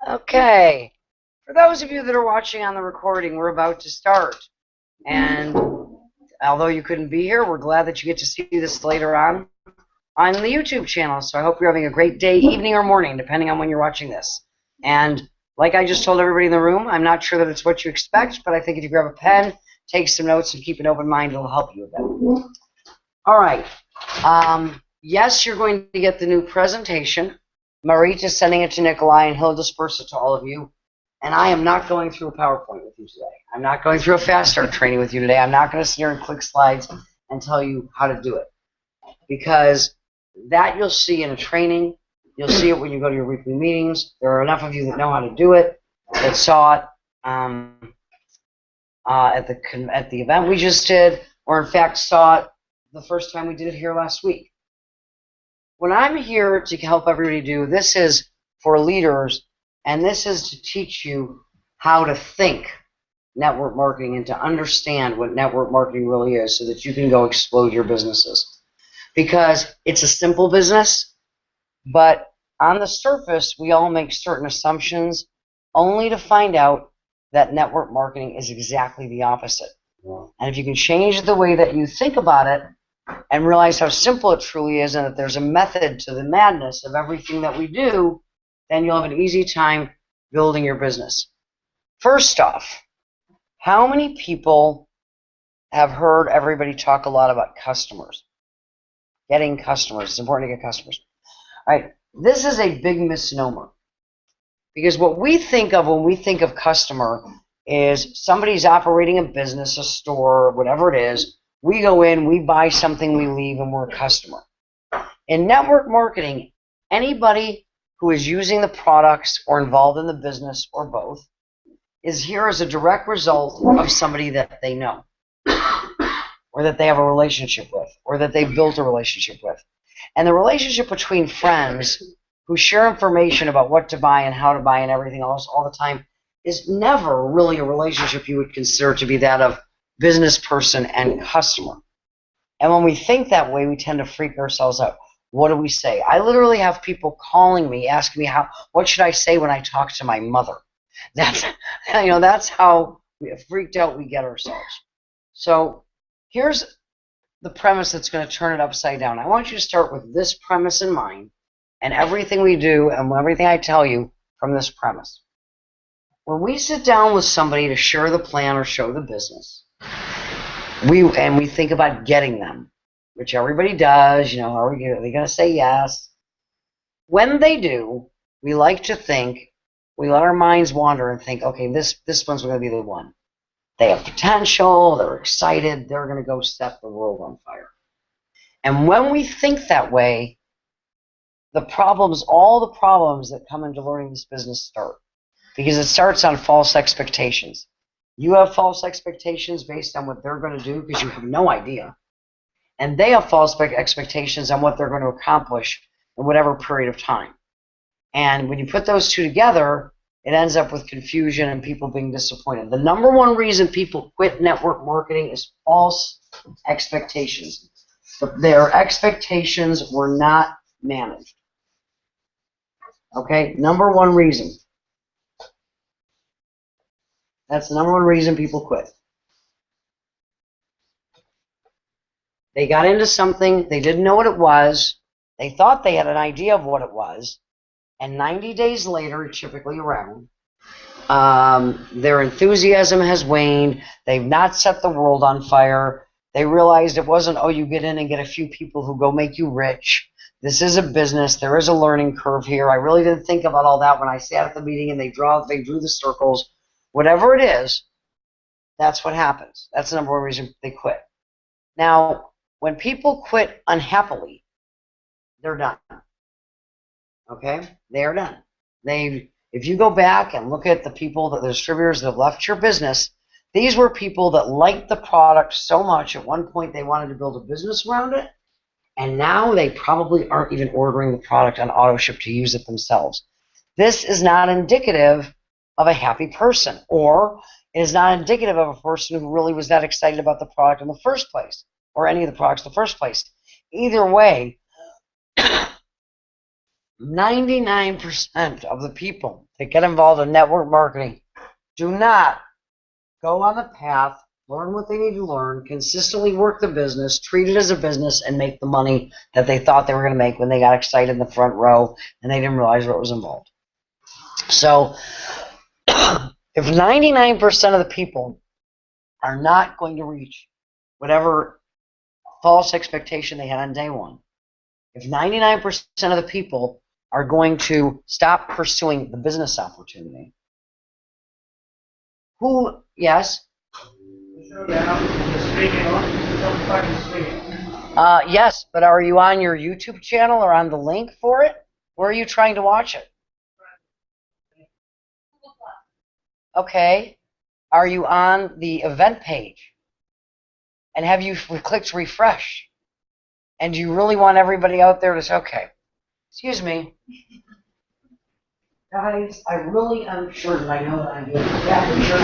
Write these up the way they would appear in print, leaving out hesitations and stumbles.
Okay. For those of you that are watching on the recording, we're about to start. And although you couldn't be here, we're glad that you get to see this later on the YouTube channel. So I hope you're having a great day, evening, or morning, depending on when you're watching this. And like I just told everybody in the room, I'm not sure that it's what you expect, but I think if you grab a pen, take some notes, and keep an open mind, it'll help you a bit. All right. Yes, you're going to get the new presentation. Marit is sending it to Nikolai, and he'll disperse it to all of you. And I am not going through a PowerPoint with you today. I'm not going through a fast start training with you today. I'm not going to sit here and click slides and tell you how to do it. Because that you'll see in a training. You'll see it when you go to your weekly meetings. There are enough of you that know how to do it, that saw it at the event we just did, or in fact saw it the first time we did it here last week. What I'm here to help everybody do, this is for leaders, and this is to teach you how to think network marketing and to understand what network marketing really is so that you can go explode your businesses. Because it's a simple business, but on the surface, we all make certain assumptions only to find out that network marketing is exactly the opposite. And if you can change the way that you think about it and realize how simple it truly is and that there's a method to the madness of everything that we do, then you'll have an easy time building your business. First off, how many people have heard everybody talk a lot about customers? Getting customers. It's important to get customers. All right. This is a big misnomer. Because what we think of when we think of customer is somebody's operating a business, a store, whatever it is. We go in, we buy something, we leave, and we're a customer. In network marketing, anybody who is using the products or involved in the business or both is here as a direct result of somebody that they know, or that they have a relationship with, or that they've built a relationship with. And the relationship between friends who share information about what to buy and how to buy and everything else all the time is never really a relationship you would consider to be that of business person and customer. And when we think that way, we tend to freak ourselves out. What do we say? I literally have people calling me, asking me what should I say when I talk to my mother? That's how freaked out we get ourselves. So here's the premise that's going to turn it upside down. I want you to start with this premise in mind, and everything we do and everything I tell you from this premise. When we sit down with somebody to share the plan or show the business, we think about getting them, which everybody does. Are they going to say yes? When they do, we like to think, we let our minds wander and think, okay, this one's going to be the one. They have potential, they're excited, they're going to go set the world on fire. And when we think that way, all the problems that come into learning this business start. Because it starts on false expectations. You have false expectations based on what they're going to do because you have no idea. And they have false expectations on what they're going to accomplish in whatever period of time. And when you put those two together, it ends up with confusion and people being disappointed. The number one reason people quit network marketing is false expectations. Their expectations were not managed. Okay, number one reason. That's the number one reason people quit. They got into something, they didn't know what it was, they thought they had an idea of what it was, and 90 days later, typically around, their enthusiasm has waned, they've not set the world on fire, they realized it wasn't, you get in and get a few people who go make you rich. This is a business, there is a learning curve here. I really didn't think about all that when I sat at the meeting and they drew the circles. Whatever it is, that's what happens. That's the number one reason they quit. Now, when people quit unhappily, they're done. Okay? They are done. If you go back and look at the distributors that have left your business, these were people that liked the product so much at one point they wanted to build a business around it, and now they probably aren't even ordering the product on auto ship to use it themselves. This is not indicative of a happy person, or it is not indicative of a person who really was that excited about the product in the first place, or any of the products in the first place. Either way, 99% of the people that get involved in network marketing do not go on the path, learn what they need to learn, consistently work the business, treat it as a business, and make the money that they thought they were going to make when they got excited in the front row and they didn't realize what was involved. So if 99% of the people are not going to reach whatever false expectation they had on day one, if 99% of the people are going to stop pursuing the business opportunity, yes? Yes, but are you on your YouTube channel or on the link for it? Where are you trying to watch it? Okay. Are you on the event page? And have you clicked refresh? And do you really want everybody out there to say, okay, excuse me, guys, I really am sure that I know what I'm doing. Yeah, sure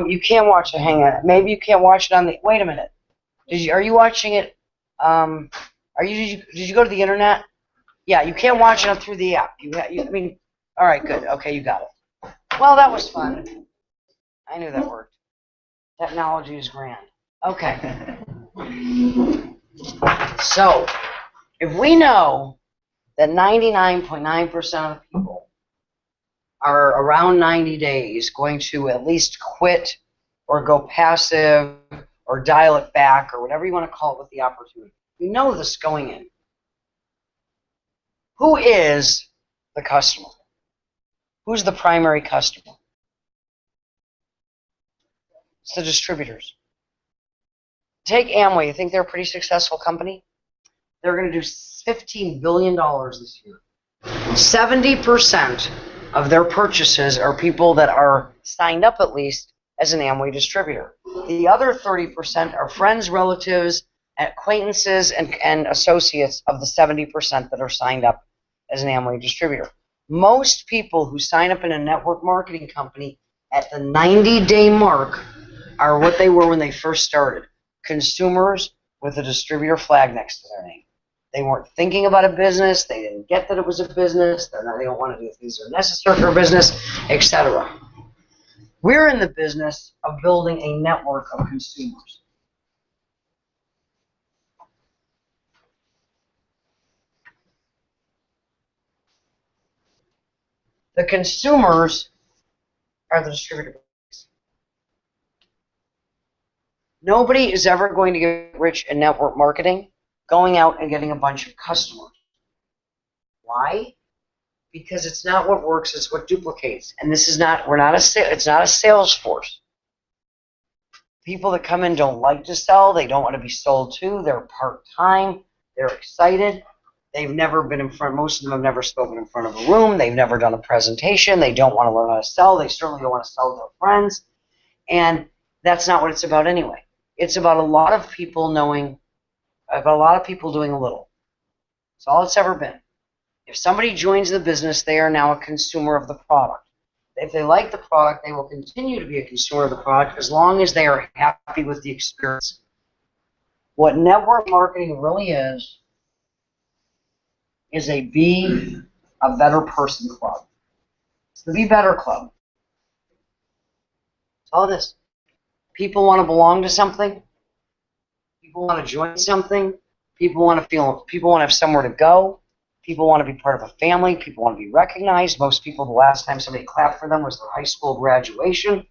you can't watch it. Hang on. Maybe you can't watch it on the. Wait a minute. Are you watching it? Did you go to the internet? Yeah, you can't watch it through the app. I mean, all right, good. Okay, you got it. Well, that was fun. I knew that worked. Technology is grand. Okay. So, if we know that 99.9% of the people are around 90 days going to at least quit or go passive or dial it back or whatever you want to call it with the opportunity. You know this going in. Who is the customer? Who's the primary customer? It's the distributors. Take Amway. You think they're a pretty successful company? They're going to do $15 billion this year. 70% of their purchases are people that are signed up at least as an Amway distributor. The other 30% are friends, relatives, acquaintances, and associates of the 70% that are signed up as an Amway distributor. Most people who sign up in a network marketing company at the 90-day mark are what they were when they first started. Consumers with a distributor flag next to their name. They weren't thinking about a business. They didn't get that it was a business. They don't want to do things that are necessary for a business, etc. We're in the business of building a network of consumers. The consumers are the distributor. Nobody is ever going to get rich in network marketing going out and getting a bunch of customers. Why? Because it's not what works, it's what duplicates. And this is not, it's not a sales force. People that come in don't like to sell, they don't want to be sold to, they're part-time, they're excited, They've never been in front, most of them have never spoken in front of a room. They've never done a presentation. They don't want to learn how to sell. They certainly don't want to sell to their friends. And that's not what it's about anyway. It's about a lot of people doing a little. That's all it's ever been. If somebody joins the business, they are now a consumer of the product. If they like the product, they will continue to be a consumer of the product as long as they are happy with the experience. What network marketing really is a Be a Better Person club. It's the Be Better Club. That's all it is. People want to belong to something. People want to join something. People want to have somewhere to go. People want to be part of a family. People want to be recognized. Most people, the last time somebody clapped for them was their high school graduation.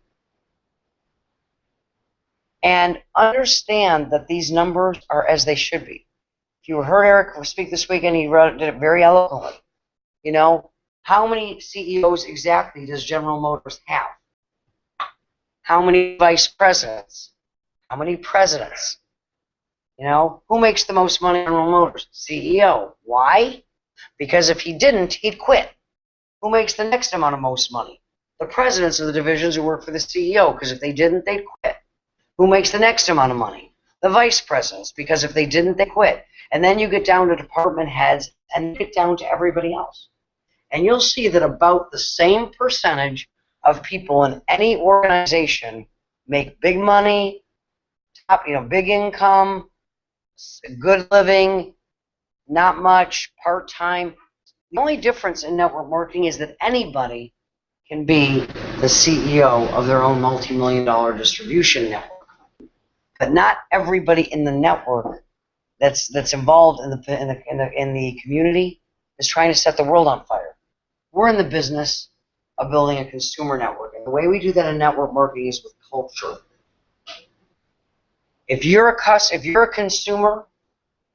And understand that these numbers are as they should be. If you heard Eric speak this weekend, he did it very eloquently. You know, how many CEOs exactly does General Motors have? How many vice presidents? How many presidents? You know, who makes the most money in General Motors? CEO. Why? Because if he didn't, he'd quit. Who makes the next amount of most money? The presidents of the divisions who work for the CEO, because if they didn't, they'd quit. Who makes the next amount of money? The vice presidents, because if they didn't, they quit. And then you get down to department heads and get down to everybody else. And you'll see that about the same percentage of people in any organization make big money, big income, good living, not much, part-time. The only difference in network marketing is that anybody can be the CEO of their own multi-million-dollar distribution network. But not everybody in the network that's involved in the community is trying to set the world on fire. We're in the business of building a consumer network. And the way we do that in network marketing is with culture. If you're a consumer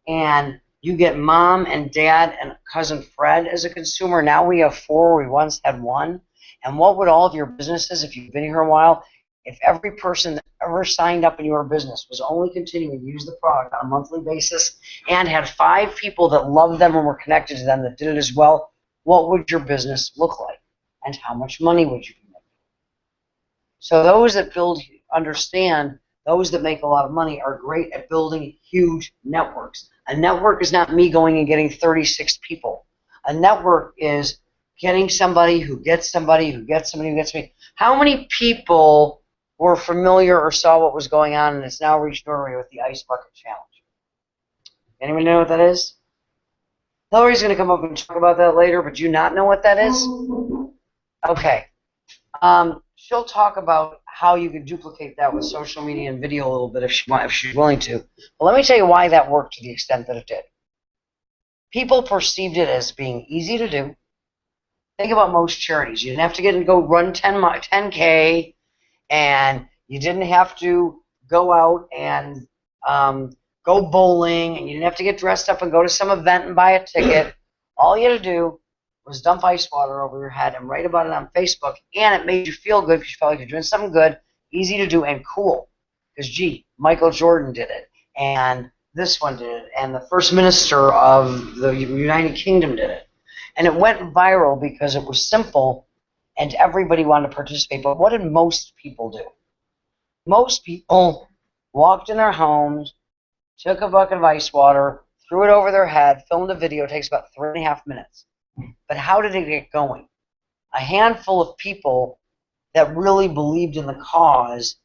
and you get mom and dad and cousin Fred as a consumer, now we have 4, we once had 1. And what would all of your businesses, if you've been here a while, if every person that ever signed up in your business was only continuing to use the product on a monthly basis and had 5 people that loved them and were connected to them that did it as well, what would your business look like? And how much money would you be making? So those that understand, those that make a lot of money are great at building huge networks. A network is not me going and getting 36 people. A network is getting somebody who gets somebody who gets somebody who gets me. How many people were familiar or saw what was going on and it's now reached Norway with the Ice Bucket Challenge? Anyone know what that is? Hillary's going to come up and talk about that later, but do you not know what that is? Okay. She'll talk about how you can duplicate that with social media and video a little bit if she's willing to. But let me tell you why that worked to the extent that it did. People perceived it as being easy to do. Think about most charities. You didn't have to get and go run 10K, and you didn't have to go out and go bowling, and you didn't have to get dressed up and go to some event and buy a ticket. All you had to do was dump ice water over your head and write about it on Facebook, and it made you feel good because you felt like you're doing something good, easy to do, and cool. Because, gee, Michael Jordan did it, and this one did it, and the First Minister of the United Kingdom did it. And it went viral because it was simple and everybody wanted to participate. But what did most people do? Most people walked in their homes, took a bucket of ice water, threw it over their head, filmed a video. It takes about 3.5 minutes. But how did it get going? A handful of people that really believed in the cause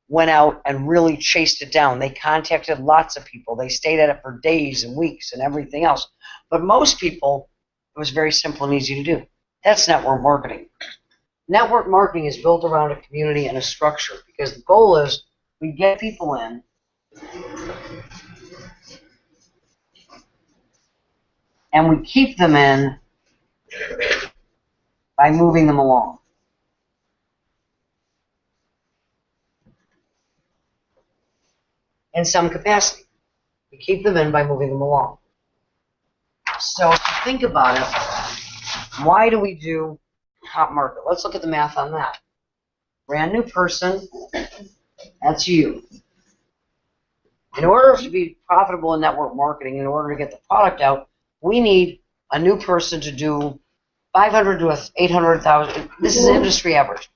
went out and really chased it down. They contacted lots of people. They stayed at it for days and weeks and everything else. But most people, it was very simple and easy to do. That's network marketing. Network marketing is built around a community and a structure because the goal is we get people in and we keep them in by moving them along. In some capacity. We keep them in by moving them along. So if you think about it, why do we do hot market? Let's look at the math on that. Brand new person, that's you. In order to be profitable in network marketing, in order to get the product out, We need a new person to do 500 to 800,000. This is industry average.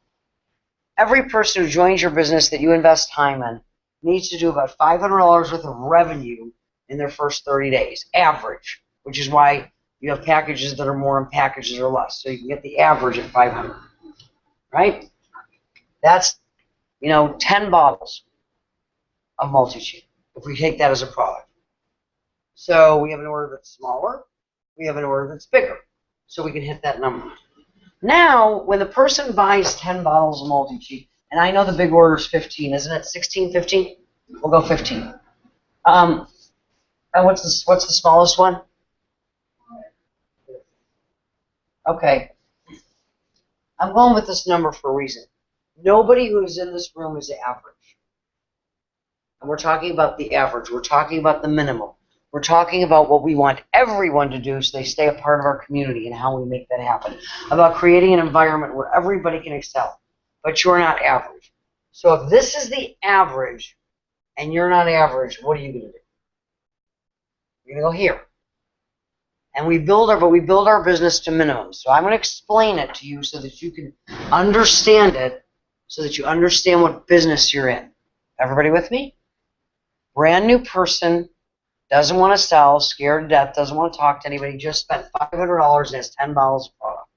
Every person who joins your business that you invest time in needs to do about $500 worth of revenue in their first 30 days, average, which is why you have packages that are more and packages are less. So you can get the average at 500, right? That's, 10 bottles of multi-cheat, if we take that as a product. So we have an order that's smaller. We have an order that's bigger. So we can hit that number. Now, when the person buys 10 bottles of multi-cheat, and I know the big order is 15, isn't it? 16, 15? We'll go 15. And what's the smallest one? Okay. I'm going with this number for a reason. Nobody who's in this room is average. And we're talking about the average. We're talking about the minimum. We're talking about what we want everyone to do so they stay a part of our community and how we make that happen. About creating an environment where everybody can excel. But you're not average. So if this is the average and you're not average, what are you going to do? You're going to go here. And we build our business to minimum. So I'm going to explain it to you so that you can understand it, so that you understand what business you're in. Everybody with me? Brand new person, doesn't want to sell, scared to death, doesn't want to talk to anybody, just spent $500 and has 10 bottles of product.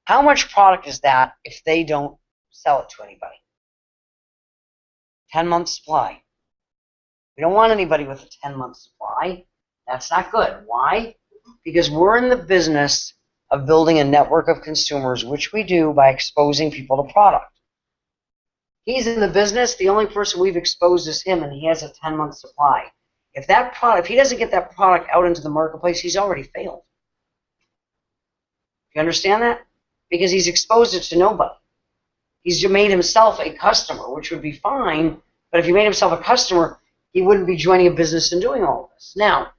How much product is that if they don't sell it to anybody? 10-month supply. We don't want anybody with a 10-month supply. That's not good. Why? Because we're in the business of building a network of consumers, which we do by exposing people to product. He's in the business, the only person we've exposed is him, and he has a 10-month supply. If he doesn't get that product out into the marketplace, he's already failed. You understand that? Because he's exposed it to nobody. He's made himself a customer, which would be fine, but if he made himself a customer, he wouldn't be joining a business and doing all of this. Now,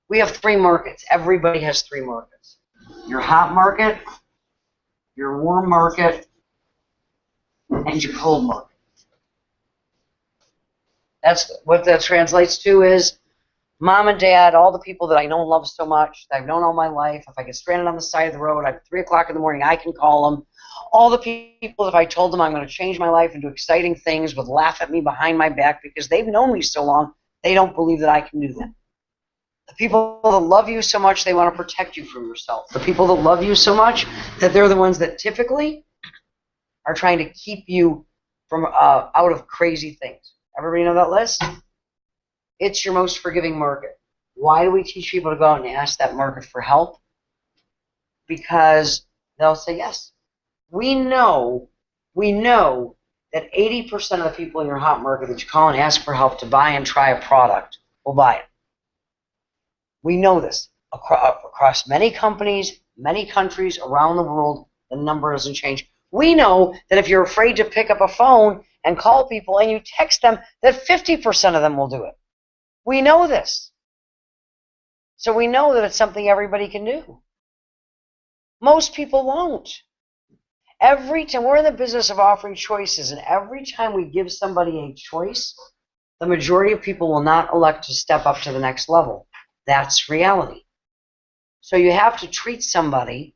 we have 3 markets. Everybody has 3 markets. Your hot market, your warm market, and your cold market. That's what that translates to is mom and dad, all the people that I know and love so much, that I've known all my life. If I get stranded on the side of the road, at 3 o'clock in the morning, I can call them. All the people, if I told them I'm going to change my life and do exciting things, would laugh at me behind my back because they've known me so long, they don't believe that I can do that. The people that love you so much, they want to protect you from yourself. The people that love you so much that they're the ones that typically are trying to keep you from out of crazy things. Everybody know that list? It's your most forgiving market. Why do we teach people to go out and ask that market for help? Because they'll say yes. We know that 80% of the people in your hot market that you call and ask for help to buy and try a product will buy it. We know this. Across many companies, many countries around the world, the number doesn't change. We know that if you're afraid to pick up a phone and call people and you text them, that 50% of them will do it. We know this. So we know that it's something everybody can do. Most people won't. Every time we're in the business of offering choices, and every time we give somebody a choice, the majority of people will not elect to step up to the next level. That's reality. So you have to treat somebody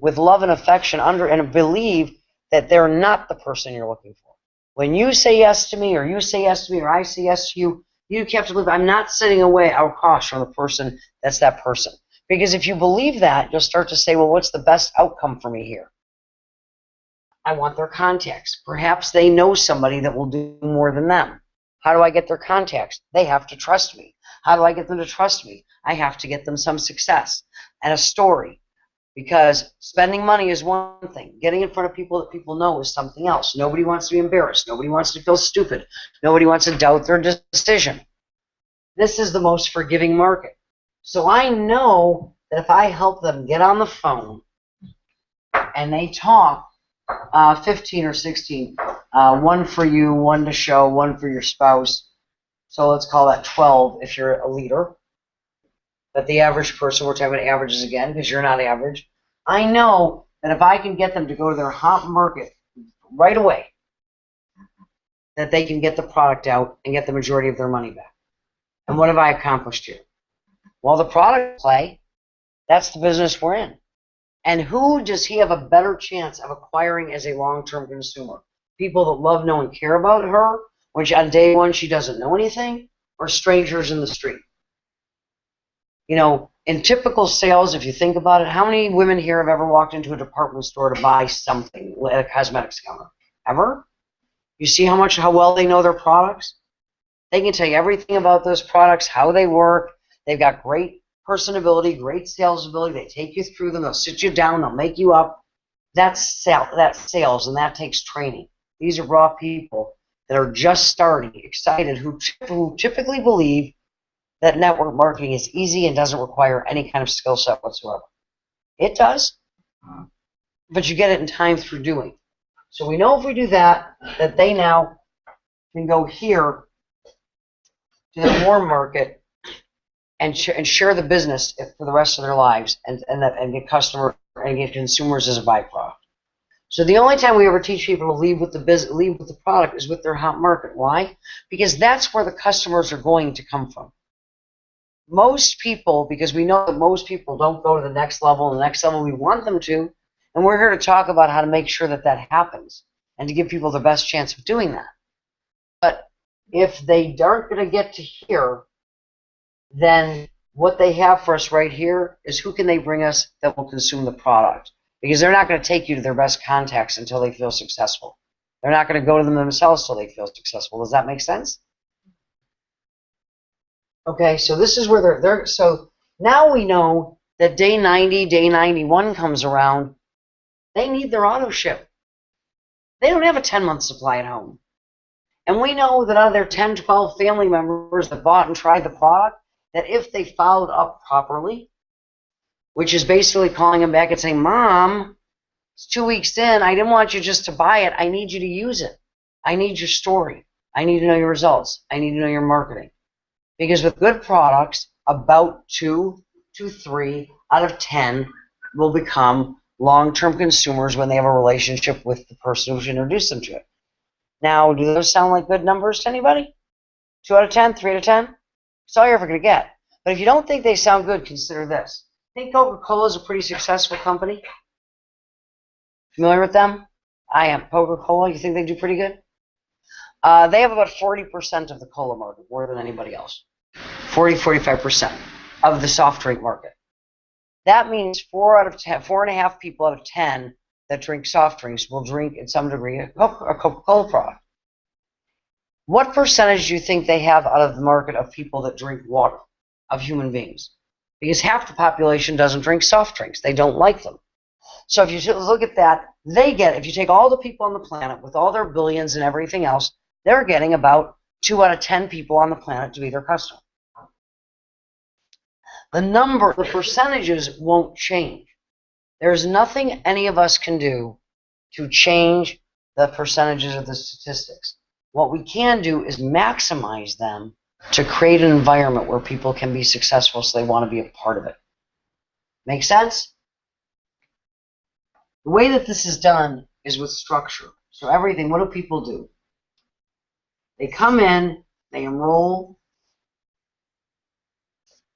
with love and affection and believe that they're not the person you're looking for. When you say yes to me, or you say yes to me, or I say yes to you, you have to believe I'm not sitting away our cost from the person that's that person. Because if you believe that, you'll start to say, well, what's the best outcome for me here? I want their contacts. Perhaps they know somebody that will do more than them. How do I get their contacts? They have to trust me. How do I get them to trust me? I have to get them some success and a story. Because spending money is one thing. Getting in front of people that people know is something else. Nobody wants to be embarrassed. Nobody wants to feel stupid. Nobody wants to doubt their decision. This is the most forgiving market. So I know that if I help them get on the phone and they talk 15 or 16, one for you, one to show, one for your spouse. So let's call that 12 if you're a leader. But the average person, we're talking about averages again because you're not average. I know that if I can get them to go to their hot market right away, that they can get the product out and get the majority of their money back. And what have I accomplished here? Well, the product play, that's the business we're in. And who does he have a better chance of acquiring as a long-term consumer? People that love, know, and care about her, which on day one she doesn't know anything, or strangers in the street? You know, in typical sales, if you think about it, how many women here have ever walked into a department store to buy something at a cosmetics counter? Ever? You see how well they know their products? They can tell you everything about those products, how they work. They've got great personability, great sales ability. They take you through them. They'll sit you down. They'll make you up. That's sales, and that takes training. These are raw people that are just starting, excited, who typically believe that network marketing is easy and doesn't require any kind of skill set whatsoever. It does, but you get it in time through doing. So we know if we do that, that they now can go here to the warm market and share the business for the rest of their lives, and get customers and get consumers as a byproduct. So the only time we ever teach people to leave with the product is with their hot market. Why? Because that's where the customers are going to come from. Most people, because we know that most people don't go to the next level, and the next level we want them to, and we're here to talk about how to make sure that that happens and to give people the best chance of doing that. But if they aren't going to get to here, then what they have for us right here is who can they bring us that will consume the product. Because they're not going to take you to their best contacts until they feel successful. They're not going to go to them themselves until they feel successful. Does that make sense? Okay, so this is where they're so now we know that day 90, day 91 comes around, they need their auto ship. They don't have a 10-month supply at home. And we know that out of their 10, 12 family members that bought and tried the product, that if they followed up properly, which is basically calling them back and saying, Mom, it's 2 weeks in, I didn't want you just to buy it, I need you to use it. I need your story. I need to know your results. I need to know your marketing. Because with good products, about 2 to 3 out of 10 will become long-term consumers when they have a relationship with the person who's introduced them to it. Now, do those sound like good numbers to anybody? 2 out of 10, 3 out of 10? That's all you're ever going to get. But if you don't think they sound good, consider this. Think Coca-Cola is a pretty successful company? Familiar with them? I am. Coca-Cola, you think they do pretty good? They have about 40% of the cola market, more than anybody else. 45% of the soft drink market. That means 4.5 people out of 10 that drink soft drinks will drink, in some degree, a Coca-Cola product. What percentage do you think they have out of the market of people that drink water, of human beings? Because half the population doesn't drink soft drinks. They don't like them. So if you look at that, if you take all the people on the planet with all their billions and everything else, they're getting about 2 out of 10 people on the planet to be their customer. The percentages won't change. There's nothing any of us can do to change the percentages of the statistics. What we can do is maximize them to create an environment where people can be successful so they want to be a part of it. Make sense? The way that this is done is with structure. So everything, what do people do? They come in, they enroll,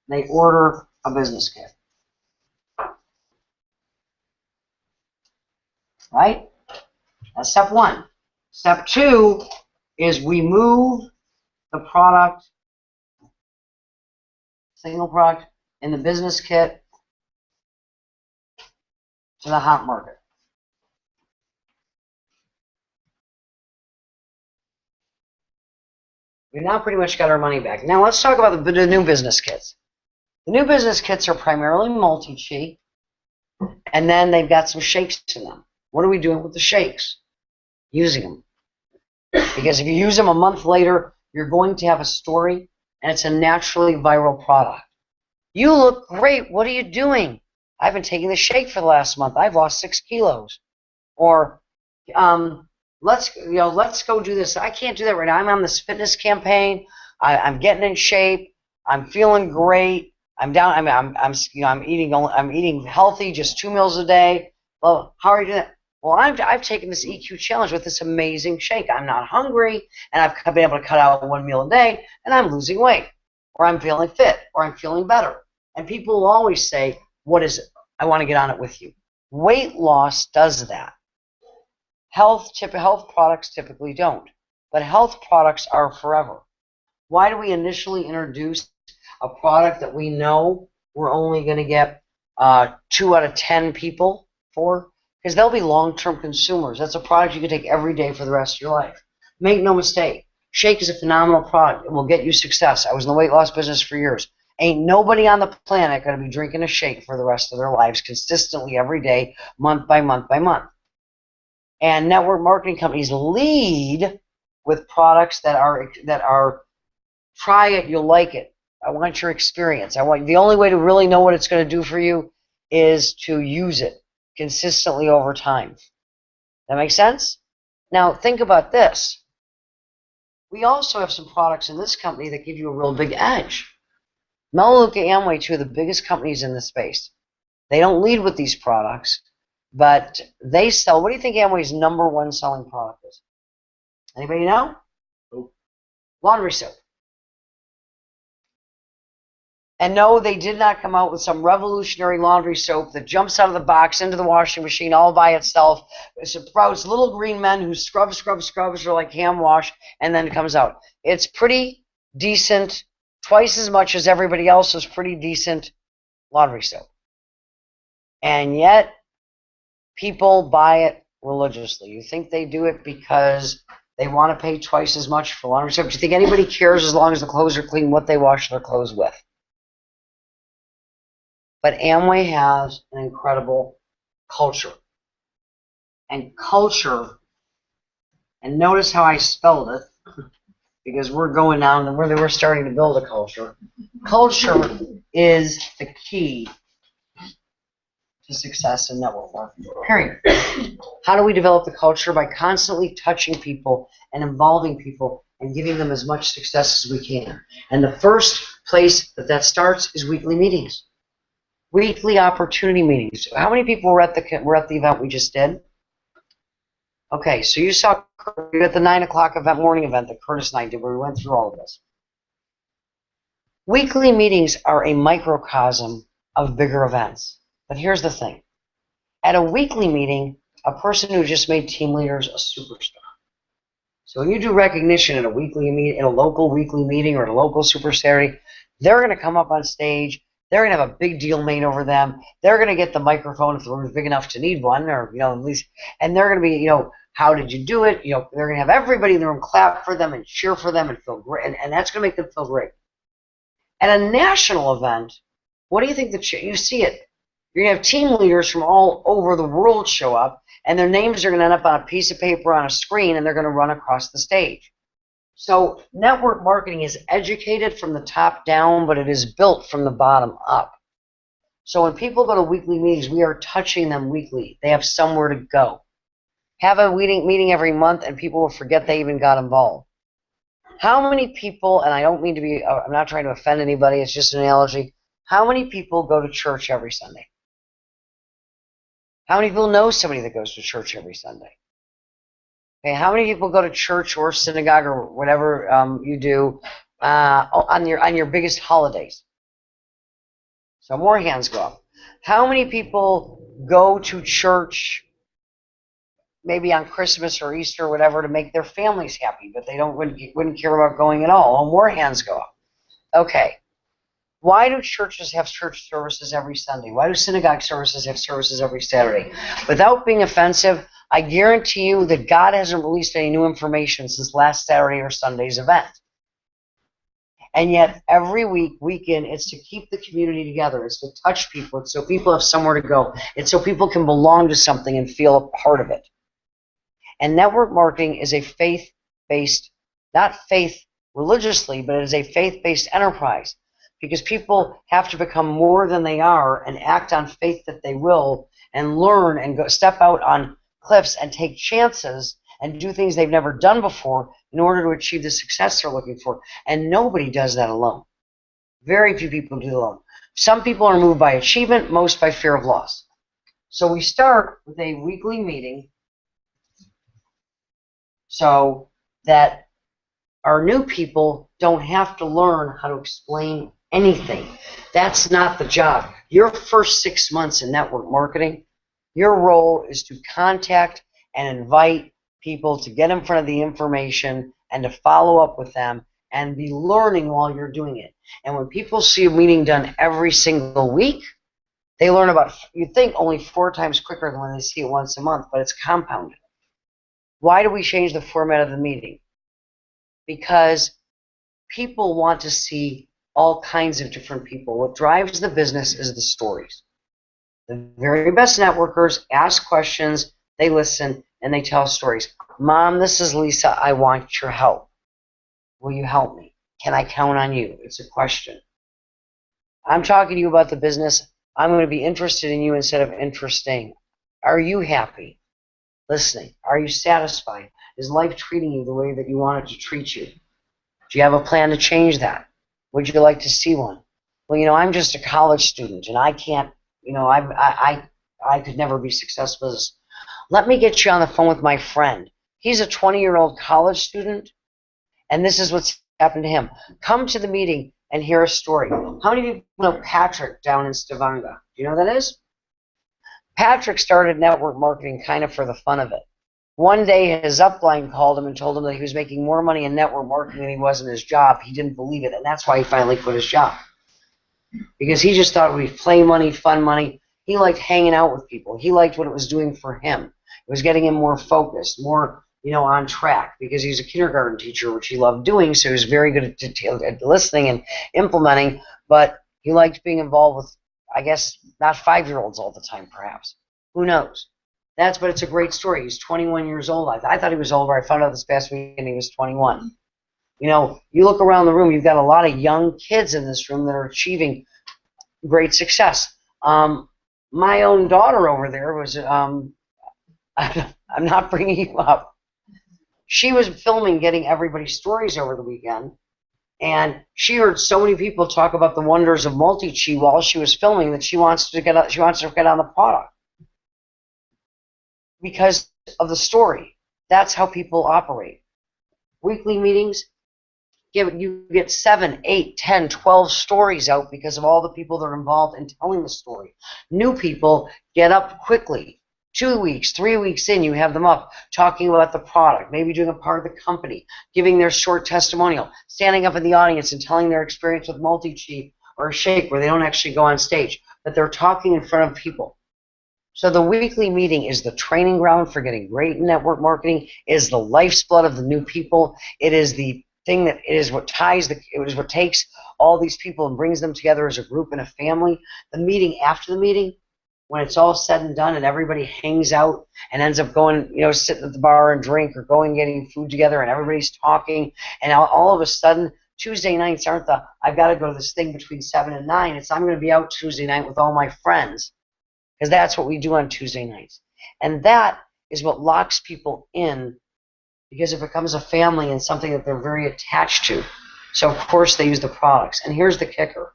they order a business kit. Right? That's step 1. Step 2 is we move the product, single product, in the business kit to the hot market. We've now pretty much got our money back. Now let's talk about the new business kits. The new business kits are primarily multi-cheat, and then they've got some shakes in them. What are we doing with the shakes? Using them. Because if you use them a month later, you're going to have a story, and it's a naturally viral product. You look great. What are you doing? I've been taking the shake for the last month. I've lost 6 kilos. Or, let's go do this. I can't do that right now. I'm on this fitness campaign. I'm getting in shape. I'm feeling great. I'm down. I'm eating healthy, just 2 meals a day. Well, how are you doing that? Well, I've taken this EQ challenge with this amazing shake. I'm not hungry, and I've been able to cut out 1 meal a day, and I'm losing weight, or I'm feeling fit, or I'm feeling better. And people will always say, what is it? I want to get on it with you. Weight loss does that. Health products typically don't. But health products are forever. Why do we initially introduce a product that we know we're only going to get 2 out of 10 people for? Because they'll be long-term consumers. That's a product you can take every day for the rest of your life. Make no mistake, Shake is a phenomenal product. It will get you success. I was in the weight loss business for years. Ain't nobody on the planet going to be drinking a shake for the rest of their lives consistently every day, month by month by month. And network marketing companies lead with products that are try it, you'll like it. I want your experience. The only way to really know what it's going to do for you is to use it consistently over time. That makes sense? Now think about this. We also have some products in this company that give you a real big edge. Melaleuca, Amway, 2 of the biggest companies in the space. They don't lead with these products, but they sell. What do you think Amway's #1 selling product is? Anybody know? Laundry soap. And no, they did not come out with some revolutionary laundry soap that jumps out of the box into the washing machine all by itself. It sprouts little green men who scrub or like hand wash, and then it comes out. It's pretty decent, twice as much as everybody else's pretty decent laundry soap. And yet, people buy it religiously. You think they do it because they want to pay twice as much for laundry soap? Do you think anybody cares as long as the clothes are clean what they wash their clothes with? But Amway has an incredible culture. And culture, and notice how I spelled it, because we're going down and we're starting to build a culture. Culture is the key to success in network marketing, period. How do we develop the culture? By constantly touching people and involving people and giving them as much success as we can. And the first place that starts is weekly meetings. Weekly opportunity meetings. How many people were at the event we just did? Okay, so you saw at the 9 o'clock morning event that Curtis and I did, where we went through all of this. Weekly meetings are a microcosm of bigger events. But here's the thing. At a weekly meeting, a person who just made team leaders a superstar. So when you do recognition at a weekly meeting, in a local weekly meeting or at a local Super Saturday, they're going to come up on stage. They're going to have a big deal made over them. They're going to get the microphone if the room is big enough to need one, or at least, and they're going to be, how did you do it? They're going to have everybody in the room clap for them and cheer for them and feel great, and that's going to make them feel great. At a national event, what do you think you see it? You're going to have team leaders from all over the world show up, and their names are going to end up on a piece of paper on a screen, and they're going to run across the stage. So network marketing is educated from the top down, but it is built from the bottom up. So when people go to weekly meetings, we are touching them weekly. They have somewhere to go. Have a meeting every month, and people will forget they even got involved. How many people, and I don't mean to be, I'm not trying to offend anybody, it's just an analogy. How many people go to church every Sunday? How many people know somebody that goes to church every Sunday? Okay, how many people go to church or synagogue or whatever you do on your biggest holidays? So more hands go up. How many people go to church maybe on Christmas or Easter or whatever to make their families happy, but they wouldn't care about going at all? Well, more hands go up. Okay. Why do churches have church services every Sunday? Why do synagogue services have services every Saturday? Without being offensive, I guarantee you that God hasn't released any new information since last Saturday or Sunday's event. And yet, every weekend, it's to keep the community together. It's to touch people. It's so people have somewhere to go. It's so people can belong to something and feel a part of it. And network marketing is a faith-based, not faith religiously, but it is a faith-based enterprise. Because people have to become more than they are and act on faith that they will and learn and go step out on cliffs and take chances and do things they've never done before in order to achieve the success they're looking for. And nobody does that alone. Very few people do it alone. Some people are moved by achievement, most by fear of loss. So we start with a weekly meeting so that our new people don't have to learn how to explain anything. That's not the job. Your first 6 months in network marketing, your role is to contact and invite people to get in front of the information and to follow up with them and be learning while you're doing it. And when people see a meeting done every single week, they learn about, you think, only 4 times quicker than when they see it once a month, but it's compounded. Why do we change the format of the meeting? Because people want to see all kinds of different people. What drives the business is the stories. The very best networkers ask questions, they listen, and they tell stories. Mom, this is Lisa. I want your help. Will you help me? Can I count on you? It's a question. I'm talking to you about the business. I'm going to be interested in you instead of interesting. Are you happy? Listening. Are you satisfied? Is life treating you the way that you want it to treat you? Do you have a plan to change that? Would you like to see one? Well, I'm just a college student and I can't, I could never be successful as this. Let me get you on the phone with my friend. He's a 20-year-old college student, and this is what's happened to him. Come to the meeting and hear a story. How many people know Patrick down in Stavanger? Do you know who that is? Patrick started network marketing kind of for the fun of it. One day his upline called him and told him that he was making more money in network marketing than he was in his job. He didn't believe it, and that's why he finally quit his job. Because he just thought it would be play money, fun money. He liked hanging out with people. He liked what it was doing for him. It was getting him more focused, more on track, because he's a kindergarten teacher, which he loved doing, so he was very good at listening and implementing, but he liked being involved with, I guess, not 5-year-olds all the time, perhaps. Who knows? But it's a great story. He's 21 years old. I thought he was older. I found out this past weekend he was 21. You look around the room, you've got a lot of young kids in this room that are achieving great success. My own daughter over there was, I'm not bringing you up. She was filming Getting Everybody's Stories over the weekend, and she heard so many people talk about the wonders of multi-chi while she was filming that she wants to get on the product because of the story. That's how people operate. Weekly meetings, you get 7, 8, 10, 12 stories out because of all the people that are involved in telling the story. New people get up quickly. 2 weeks, 3 weeks in, you have them up talking about the product, maybe doing a part of the company, giving their short testimonial, standing up in the audience and telling their experience with multi-chi or a shake where they don't actually go on stage, but they're talking in front of people. So the weekly meeting is the training ground for getting great network marketing. It is the life's blood of the new people. It is the thing that it is what takes all these people and brings them together as a group and a family. The meeting after the meeting, when it's all said and done and everybody hangs out and ends up going, sitting at the bar and drink or going and getting food together and everybody's talking, and all of a sudden Tuesday nights aren't I've got to go to this thing between 7 and 9. It's I'm going to be out Tuesday night with all my friends, because that's what we do on Tuesday nights. And that is what locks people in, because it becomes a family and something that they're very attached to. So of course they use the products. And here's the kicker.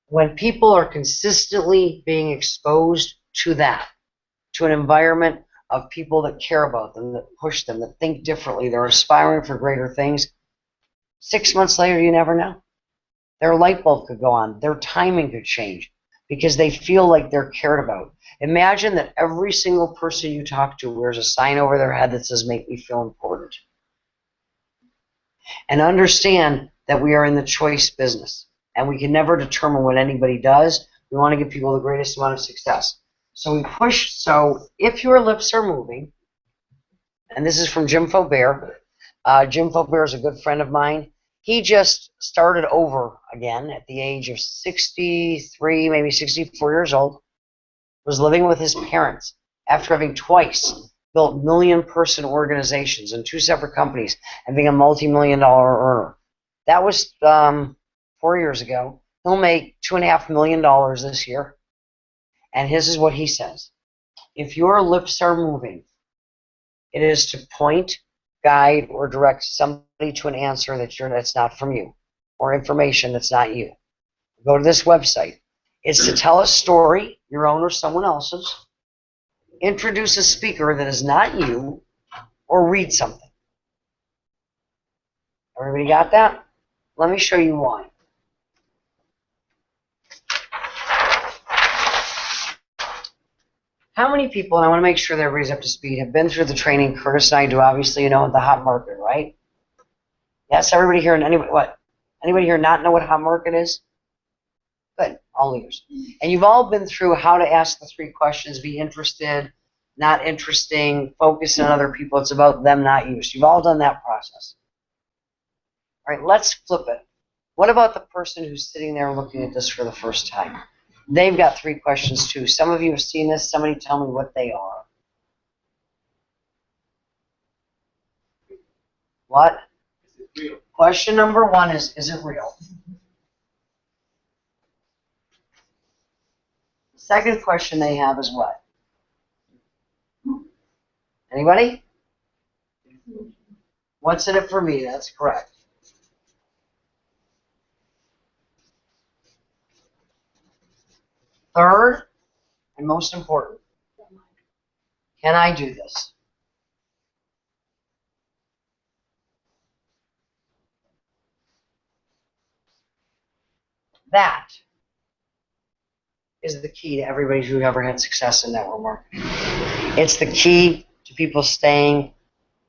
When people are consistently being exposed to that, to an environment of people that care about them, that push them, that think differently, they're aspiring for greater things, 6 months later, you never know. Their light bulb could go on. Their timing could change because they feel like they're cared about. Imagine that every single person you talk to wears a sign over their head that says, "Make me feel important." And understand that we are in the choice business. And we can never determine what anybody does. We want to give people the greatest amount of success. So we push. So if your lips are moving, and this is from Jim Faubert. Jim Faubert is a good friend of mine. He just started over again at the age of 63, maybe 64 years old. Was living with his parents after having twice built million-person organizations in 2 separate companies and being a multi-million-dollar earner. That was 4 years ago. He'll make $2.5 million this year. And this is what he says. If your lips are moving, it is to point, guide, or direct somebody to an answer that's not from you, or information that's not you. Go to this website. It's to tell a story, your own or someone else's, introduce a speaker that is not you, or read something. Everybody got that? Let me show you why. How many people, and I want to make sure that everybody's up to speed, have been through the training Curtis and I do, obviously, you know, the hot market, right? Yes, everybody here, and anybody, what? Anybody here not know what hot market is? Good, all leaders. And you've all been through how to ask the 3 questions, be interested, not interesting, focus on other people. It's about them, not you. So you've all done that process. All right, let's flip it. What about the person who's sitting there looking at this for the first time? They've got 3 questions too. Some of you have seen this. Somebody tell me what they are. What? Question number 1 is it real? The second question they have is what? Anybody? What's in it for me? That's correct. Third, and most important, can I do this? That is the key to everybody who ever had success in network marketing. It's the key to people staying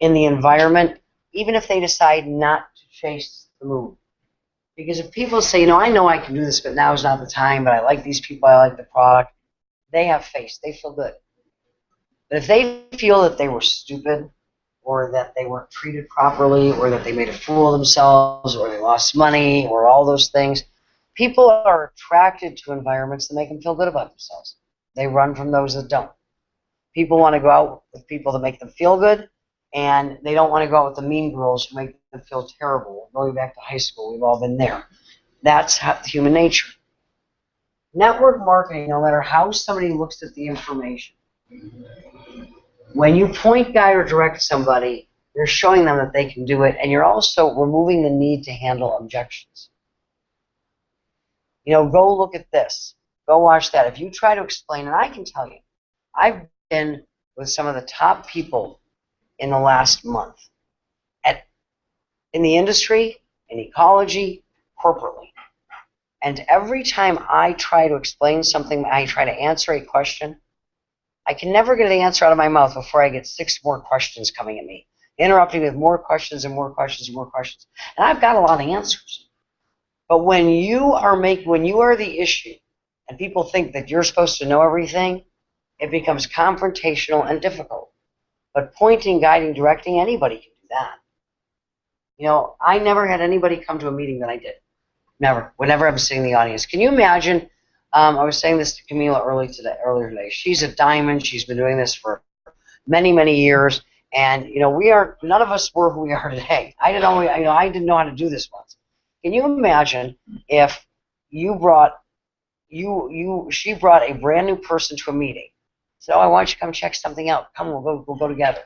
in the environment, even if they decide not to chase the move. Because if people say, you know I can do this, but now is not the time, but I like these people, I like the product, they have faith, they feel good. But if they feel that they were stupid, or that they weren't treated properly, or that they made a fool of themselves, or they lost money, or all those things, people are attracted to environments that make them feel good about themselves. They run from those that don't. People want to go out with people that make them feel good, and they don't want to go out with the mean girls who make them feel terrible. Going back to high school, we've all been there. That's human nature. Network marketing, no matter how somebody looks at the information, when you point, guide, or direct somebody, you're showing them that they can do it, and you're also removing the need to handle objections. You know, go look at this. Go watch that. If you try to explain, and I can tell you, I've been with some of the top people in the last month in the industry, in ecology, corporately. And every time I try to explain something, I try to answer a question, I can never get an answer out of my mouth before I get 6 more questions coming at me, interrupting with more questions and more questions and more questions. And I've got a lot of answers. But when you are the issue, and people think that you're supposed to know everything, it becomes confrontational and difficult. But pointing, guiding, directing, anybody can do that. You know, I never had anybody come to a meeting that I did. Never. Whenever I'm sitting in the audience. Can you imagine? I was saying this to Camila earlier today. She's a diamond. She's been doing this for many, many years. And, you know, none of us were who we are today. I didn't know how to do this once. Can you imagine if she brought a brand new person to a meeting? So I want you to come check something out. Come, we'll go together.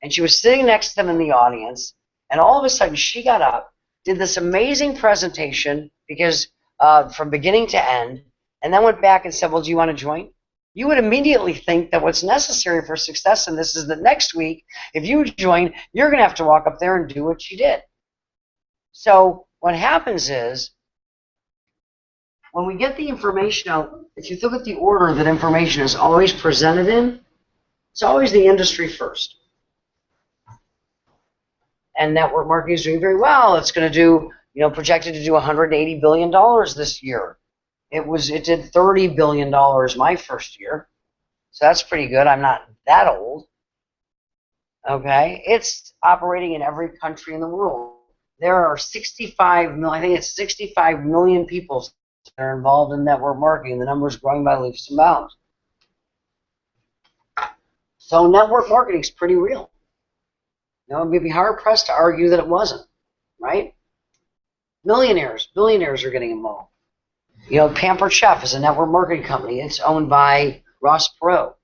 And she was sitting next to them in the audience, and all of a sudden she got up, did this amazing presentation because from beginning to end, and then went back and said, well, do you want to join? You would immediately think that what's necessary for success in this is that next week, if you join, you're going to have to walk up there and do what she did. So what happens is, when we get the information out, if you look at the order that information is always presented in, it's always the industry first. And network marketing is doing very well. It's going to do, projected to do $180 billion this year. It did $30 billion my first year. So that's pretty good. I'm not that old. Okay? It's operating in every country in the world. There are 65 million people that are involved in network marketing. The number is growing by leaps and bounds. So network marketing is pretty real. It'd be hard-pressed to argue that it wasn't, right? Millionaires, billionaires are getting involved. Pampered Chef is a network marketing company. It's owned by Ross Perot.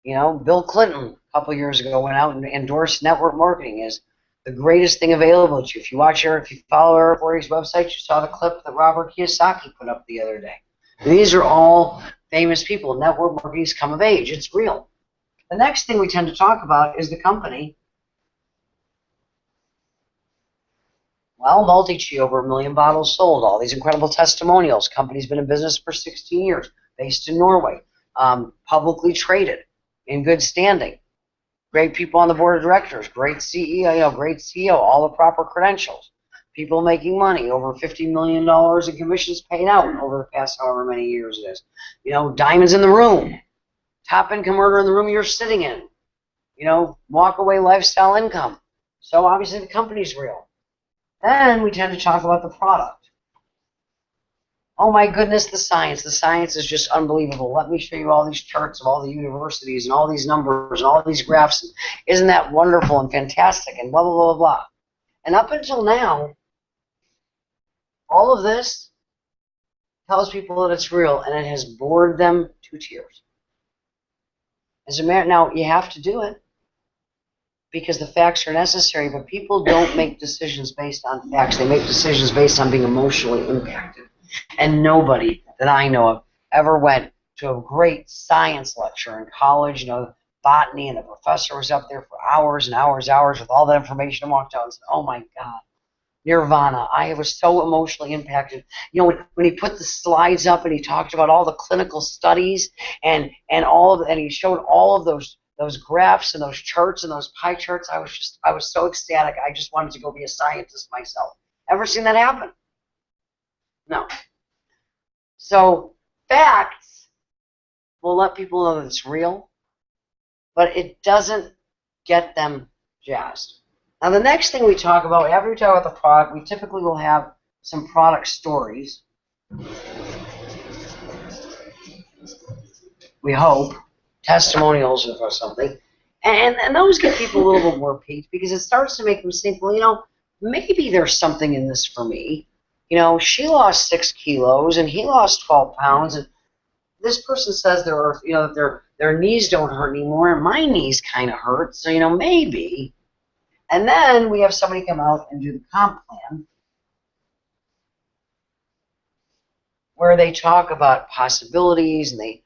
Bill Clinton, a couple years ago, went out and endorsed network marketing as the greatest thing available to you. If you follow Eric Worre's website, you saw the clip that Robert Kiyosaki put up the other day. These are all famous people. Network marketing's come of age. It's real. The next thing we tend to talk about is the company. Well, Multi-Chi, over 1 million bottles sold, all these incredible testimonials. Company's been in business for 16 years, based in Norway. publicly traded, in good standing, great people on the board of directors, great CEO, all the proper credentials, people making money, over $50 million in commissions paid out over the past however many years it is. Diamonds in the room, top income earner in the room you're sitting in, walk away lifestyle income. So obviously the company's real. Then we tend to talk about the product. Oh my goodness, the science. The science is just unbelievable. Let me show you all these charts of all the universities and all these numbers and all these graphs. Isn't that wonderful and fantastic and blah, blah, blah, blah. And up until now, all of this tells people that it's real, and it has bored them to tears. As a matter, now you have to do it because the facts are necessary, but people don't make decisions based on facts. They make decisions based on being emotionally impacted. And nobody that I know of ever went to a great science lecture in college, botany, and the professor was up there for hours and hours, with all that information and walked out and said, oh my God, nirvana. I was so emotionally impacted. When he put the slides up and he talked about all the clinical studies and he showed all of those graphs and those charts and those pie charts, I was so ecstatic. I just wanted to go be a scientist myself. Ever seen that happen? No. So facts will let people know that it's real, but it doesn't get them jazzed. Now the next thing we talk about, after we talk about the product, we typically will have some product stories. We hope. Testimonials or something. And those get people a little bit more piqued because it starts to make them think, well, maybe there's something in this for me. She lost 6 kilos and he lost 12 pounds, and this person says their knees don't hurt anymore, and my knees kind of hurt, so maybe. And then we have somebody come out and do the comp plan where they talk about possibilities and they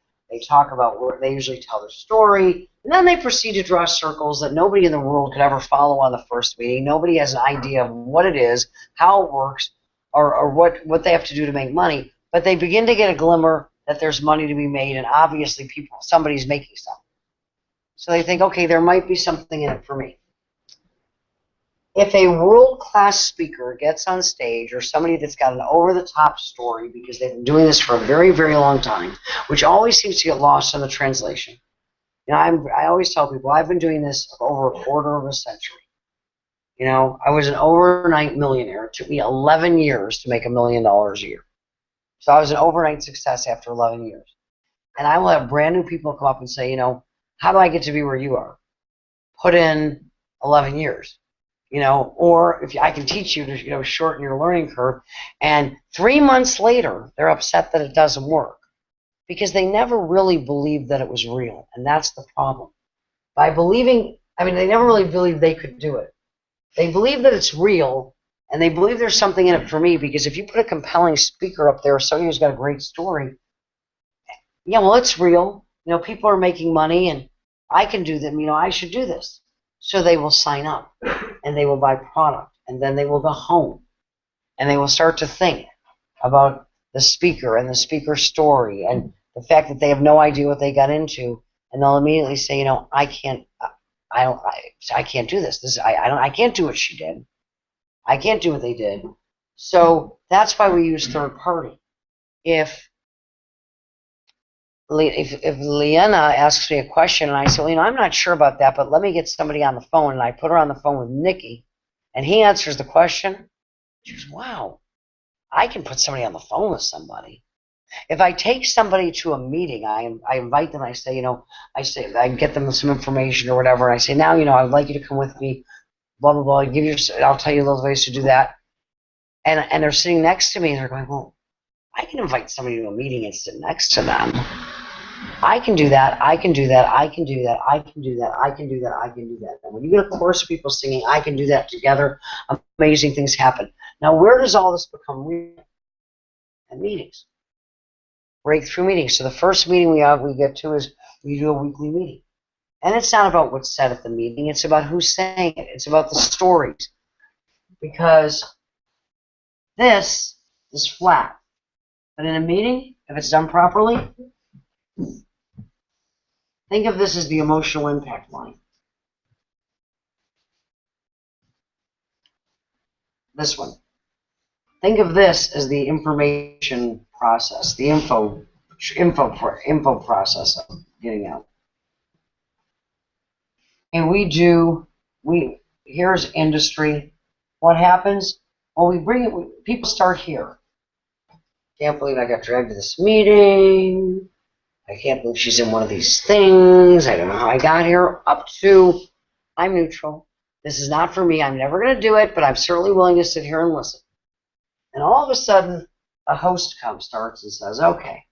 talk about where they usually tell their story, and then they proceed to draw circles that nobody in the world could ever follow on the first meeting. Nobody has an idea of what it is, how it works, or what they have to do to make money, but they begin to get a glimmer that there's money to be made, and obviously somebody's making some. So they think, okay, there might be something in it for me. If a world-class speaker gets on stage, or somebody that's got an over-the-top story because they've been doing this for a very, very long time, which always seems to get lost in the translation. I always tell people I've been doing this for over a quarter of a century. I was an overnight millionaire. It took me 11 years to make $1 million a year. So I was an overnight success after 11 years. And I will have brand new people come up and say, how do I get to be where you are? Put in 11 years. Or if I can teach you to, shorten your learning curve. And 3 months later, they're upset that it doesn't work because they never really believed that it was real. And that's the problem. By believing, they never really believed they could do it. They believe that it's real, and they believe there's something in it for me, because if you put a compelling speaker up there, somebody who's got a great story, yeah, well, it's real. People are making money, and I can do them. I should do this. So they will sign up, and they will buy product, and then they will go home, and they will start to think about the speaker and the speaker's story and the fact that they have no idea what they got into, and they'll immediately say, I can't do this. I can't do what she did. I can't do what they did. So that's why we use third party. If Leanna asks me a question and I say, I'm not sure about that, but let me get somebody on the phone, and I put her on the phone with Nikki, and he answers the question, she goes, wow, I can put somebody on the phone with somebody. If I take somebody to a meeting, I invite them, I say, I get them some information or whatever, and I say, now, I would like you to come with me, blah, blah, blah, I'll tell you those ways to do that. And they're sitting next to me, and they're going, well, I can invite somebody to a meeting and sit next to them. I can do that, I can do that, I can do that, I can do that, I can do that, I can do that. And when you get a chorus of people singing, I can do that together, amazing things happen. Now, where does all this become real? At meetings. Breakthrough meetings. So the first meeting we get to is we do a weekly meeting. And it's not about what's said at the meeting. It's about who's saying it. It's about the stories. Because this is flat. But in a meeting, if it's done properly, Think of this as the emotional impact line. This one. Think of this as the information process, the info process of getting out. And here's industry. What happens? Well, people start here. Can't believe I got dragged to this meeting. I can't believe she's in one of these things. I don't know how I got here. Up to, I'm neutral. This is not for me. I'm never going to do it, but I'm certainly willing to sit here and listen. And all of a sudden, a host starts and says, okay,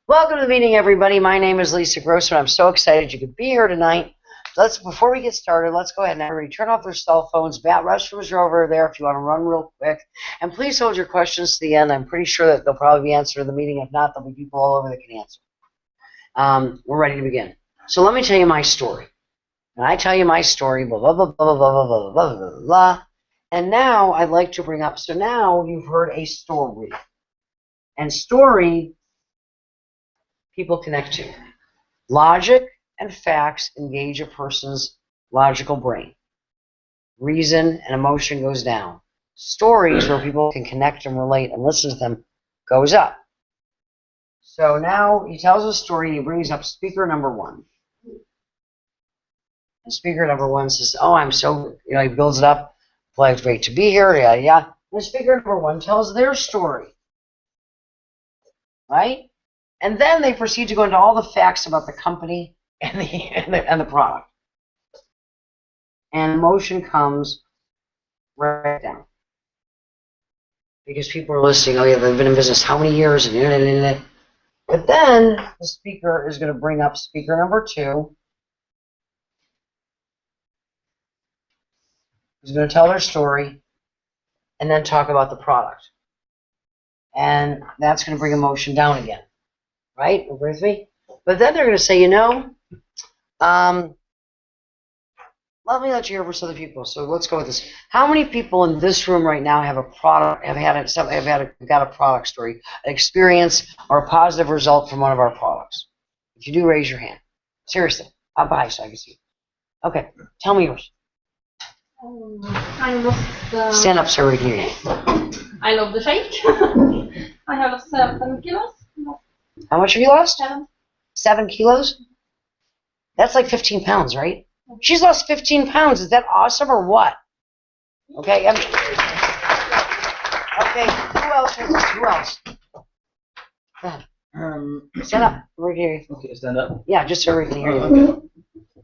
welcome to the meeting, everybody. My name is Lisa Grossman. I'm so excited you could be here tonight. Before we get started, let's go ahead and everybody turn off their cell phones. Restrooms are over there if you want to run real quick. And please hold your questions to the end. I'm pretty sure that they'll probably be answered in the meeting. If not, there'll be people all over that can answer. We're ready to begin. So let me tell you my story. And I tell you my story, blah, blah, blah, blah, blah, blah, blah, blah, blah, blah. And now I'd like to bring up, so now you've heard a story. And story, people connect to. Logic and facts engage a person's logical brain. Reason and emotion goes down. Stories, where people can connect and relate and listen to them, goes up. So now he tells a story and he brings up speaker number one. And speaker number one says, oh, I'm so, he builds it up. Well, it's great to be here, yada, yada. And speaker number one tells their story. Right? And then they proceed to go into all the facts about the company and the product. And emotion comes right down. Because people are listening, oh yeah, they've been in business how many years? But then the speaker is going to bring up speaker number two. Who's going to tell their story and then talk about the product. And that's going to bring emotion down again. Right? Agree with me? But then they're going to say, let me let you hear from some other people. So let's go with this. How many people in this room right now have a product, got a product story, an experience, or a positive result from one of our products? If you do, raise your hand. Seriously, up high so I can see you. Okay, tell me yours. I lost. Stand up so we can hear you. I love the shake. I have lost 7 kilos. How much have you lost? 7. 7 kilos? That's like 15 pounds, right? She's lost 15 pounds. Is that awesome or what? Okay. Okay. Who else? Who else? Go ahead. Stand up. We're here. Okay, stand up. Yeah, just so we can hear you.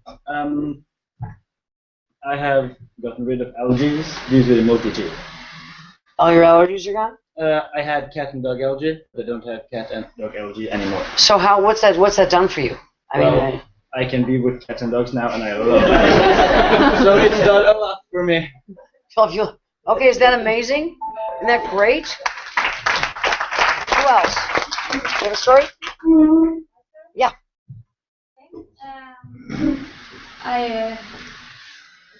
Okay. I have gotten rid of allergies due to the multitude. All your allergies are gone? I had cat and dog allergy, but I don't have cat and dog allergy anymore. So what's that done for you? I can be with cats and dogs now, and I love it. So it's done a lot for me. Okay, is that amazing? Isn't that great? Who else? You have a story? Yeah.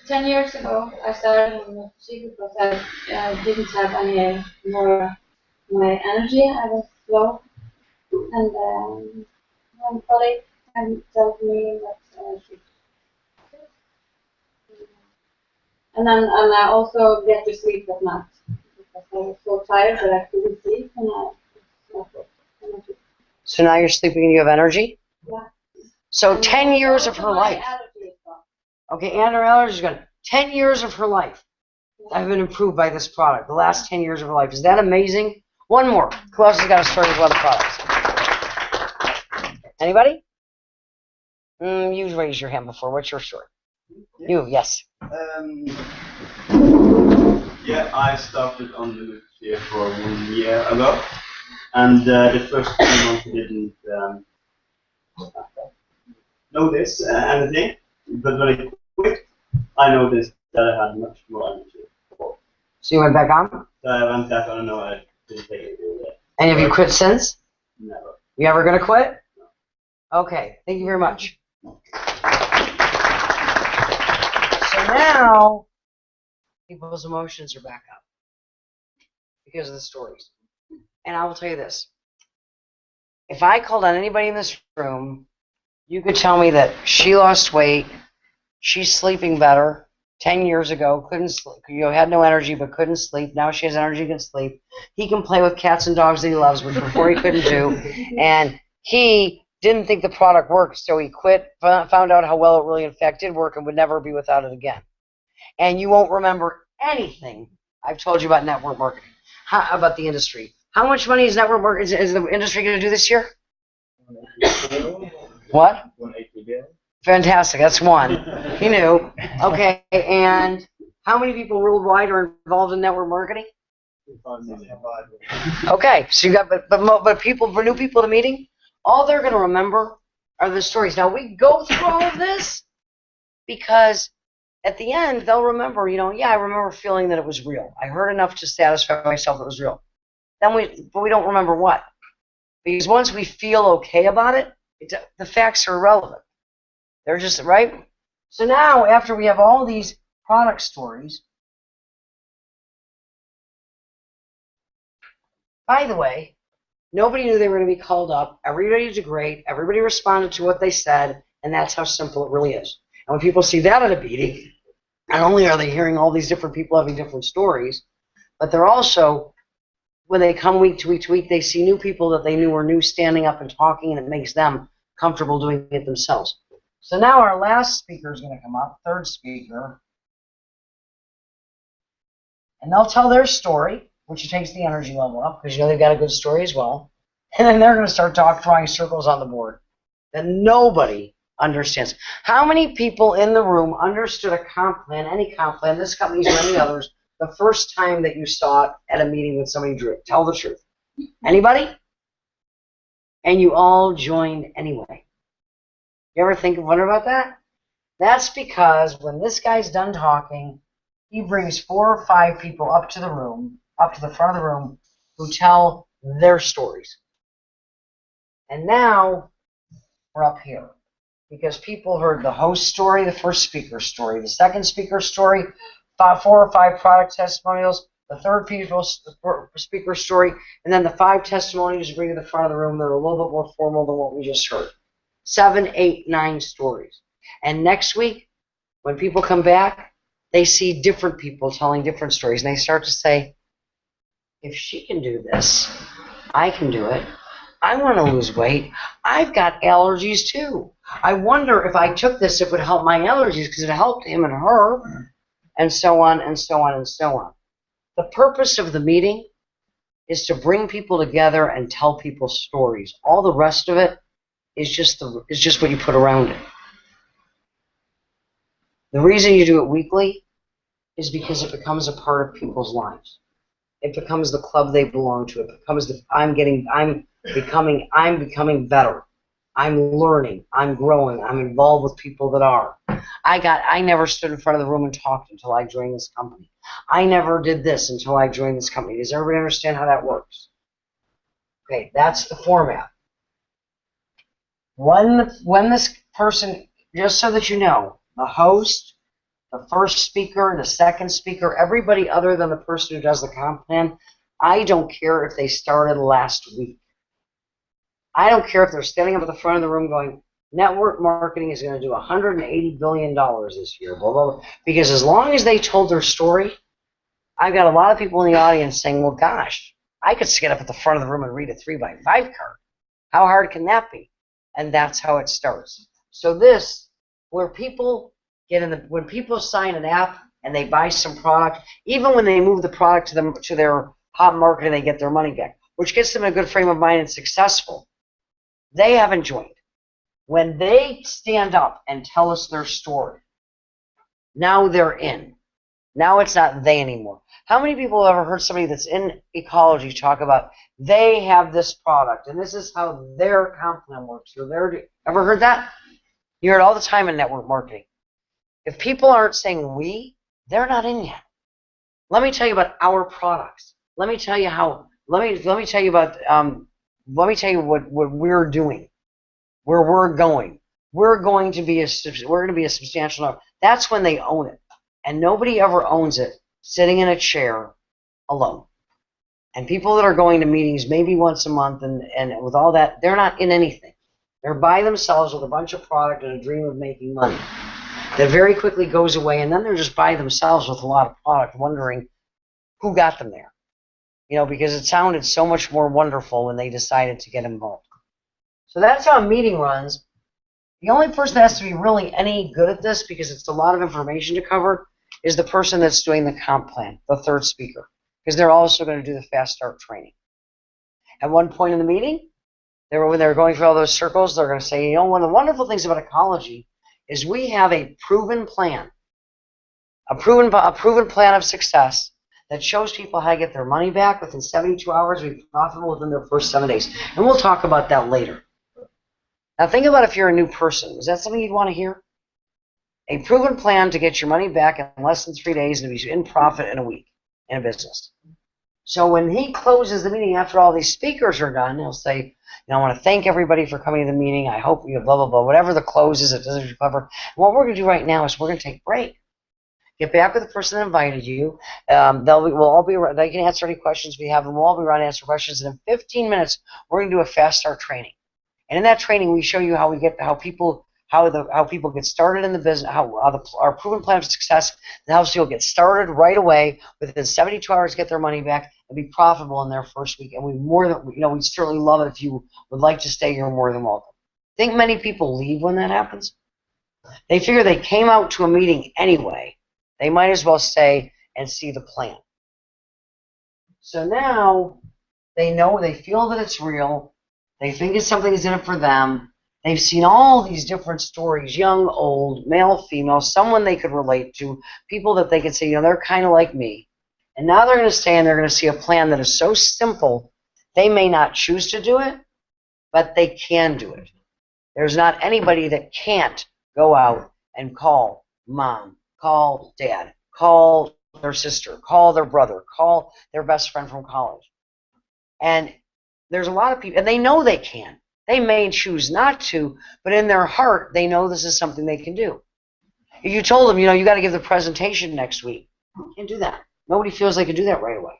10 years ago, I started in the gym because I didn't have any more my energy. I was low, and one colleague told me that I should. And I also get to sleep at night because I was so tired that I couldn't sleep, and I was not. So now you're sleeping and you have energy? Yeah. So 10 years of her life. Allergy is gone. Okay, and her allergy is gone. 10 years of her life have been improved by this product. The last 10 years of her life. Is that amazing? One more. Who else has got a story with other products? Anybody? You've raised your hand before. What's your story? Yeah. You, yes. Yeah, I started on the here for 1 year ago, and the first 2 months I didn't notice anything, but when I quit, I noticed that I had much more energy. So you went back on? So I went back on and I didn't take it yet. And have you quit since? Never. You ever going to quit? No. Okay, thank you very much. So now, people's emotions are back up because of the stories. And I will tell you this. If I called on anybody in this room, You could tell me that she lost weight, she's sleeping better. 10 years ago, couldn't sleep, had no energy but couldn't sleep. Now she has energy, can sleep. He can play with cats and dogs that he loves, which before he couldn't do. And he didn't think the product worked, so he quit, found out how well it really in fact did work, and would never be without it again. And you won't remember anything I've told you about network marketing, about the industry. How much money is network marketing, is the industry going to do this year? What? 180 billion. Fantastic. That's one. He knew. Okay. And how many people worldwide are involved in network marketing? Okay. So you got, but people, for new people to meeting, all they're going to remember are the stories. Now we go through all of this because at the end they'll remember. Yeah, I remember feeling that it was real. I heard enough to satisfy myself that it was real. But we don't remember what, because once we feel okay about it, the facts are irrelevant. They're just, right? So now, after we have all these product stories, by the way, nobody knew they were going to be called up. Everybody did great. Everybody responded to what they said, and that's how simple it really is. And when people see that at a meeting, not only are they hearing all these different people having different stories, but they're also, when they come week to week to week, they see new people that they knew were new standing up and talking, and it makes them comfortable doing it themselves. So now our last speaker is going to come up, third speaker, and they'll tell their story, which takes the energy level up, because they've got a good story as well. And then they're going to start drawing circles on the board that nobody understands. How many people in the room understood a comp plan, any comp plan, this company's or any others, the first time that you saw it at a meeting with somebody drew it? Tell the truth. Anybody? And you all joined anyway. You ever wonder about that? That's because when this guy's done talking, he brings 4 or 5 people up to the front of the room, who tell their stories. And now we're up here because people heard the host story, the first speaker's story, the second speaker's story, 4 or 5 product testimonials, the third speaker's story, and then the 5 testimonials you bring to the front of the room that are a little bit more formal than what we just heard. 7, 8, 9 stories. And next week, when people come back, they see different people telling different stories, and they start to say, if she can do this, I can do it. I want to lose weight. I've got allergies too. I wonder if I took this, it would help my allergies, because it helped him and her, and so on and so on and so on. The purpose of the meeting is to bring people together and tell people stories. All the rest of it is just what you put around it. The reason you do it weekly is because it becomes a part of people's lives. It becomes the club they belong to. It becomes I'm becoming better. I'm learning. I'm growing. I'm involved with people that are. I never stood in front of the room and talked until I joined this company. I never did this until I joined this company. Does everybody understand how that works? Okay, that's the format. When this person, just so that you know, the host, the first speaker, the second speaker, everybody other than the person who does the comp plan, I don't care if they started last week. I don't care if they're standing up at the front of the room going, network marketing is going to do $180 billion this year, blah, blah, blah. Because as long as they told their story, I've got a lot of people in the audience saying, well, gosh, I could stand up at the front of the room and read a 3x5 card. How hard can that be? And that's how it starts. So this, where people when people sign an app and they buy some product, even when they move the product to their hot market and they get their money back, which gets them in a good frame of mind and successful, they haven't joined. When they stand up and tell us their story, now they're in. Now it's not they anymore. How many people have ever heard somebody that's in ecology talk about they have this product and this is how their comp plan works? Ever heard that? You hear it all the time in network marketing. If people aren't saying we, they're not in yet. Let me tell you about our products. Let me tell you what we're doing, where we're going. We're going to be a substantial number. That's when they own it. And nobody ever owns it sitting in a chair alone. And people that are going to meetings maybe once a month and with all that, they're not in anything. They're by themselves with a bunch of product and a dream of making money. That very quickly goes away, and then they're just by themselves with a lot of product, wondering who got them there. Because it sounded so much more wonderful when they decided to get involved. So that's how a meeting runs. The only person that has to be really any good at this, because it's a lot of information to cover, is the person that's doing the comp plan, the third speaker, because they're also going to do the fast start training. At one point in the meeting, when they're going through all those circles, they're going to say, one of the wonderful things about ecology is we have a proven plan, a proven plan of success that shows people how to get their money back within 72 hours, be profitable within their first 7 days. And we'll talk about that later. Now think about if you're a new person. Is that something you'd want to hear? A proven plan to get your money back in less than 3 days and to be in profit in a week in a business. So when he closes the meeting after all these speakers are done, he'll say, I want to thank everybody for coming to the meeting. I hope you blah, blah, blah, whatever the close is, it doesn't cover. What we're going to do right now is we're going to take a break. Get back with the person that invited you. They can answer any questions we have, and we'll all be around to answer questions. And in 15 minutes, we're going to do a fast start training. And in that training, we show you how people get started in the business, our proven plan of success that helps people get started right away within 72 hours, get their money back, and be profitable in their first week. And we'd certainly love it if you would like to stay. You're more than welcome. Think many people leave when that happens? They figure they came out to a meeting anyway. They might as well stay and see the plan. So now they feel that it's real. They think it's something that's in it for them. They've seen all these different stories, young, old, male, female, someone they could relate to, people that they could say, they're kind of like me. And now they're going to stay and they're going to see a plan that is so simple, they may not choose to do it, but they can do it. There's not anybody that can't go out and call mom, call dad, call their sister, call their brother, call their best friend from college. And there's a lot of people, and they know they can. They may choose not to, but in their heart, they know this is something they can do. If you told them, you got to give the presentation next week, you can't do that. Nobody feels they can do that right away.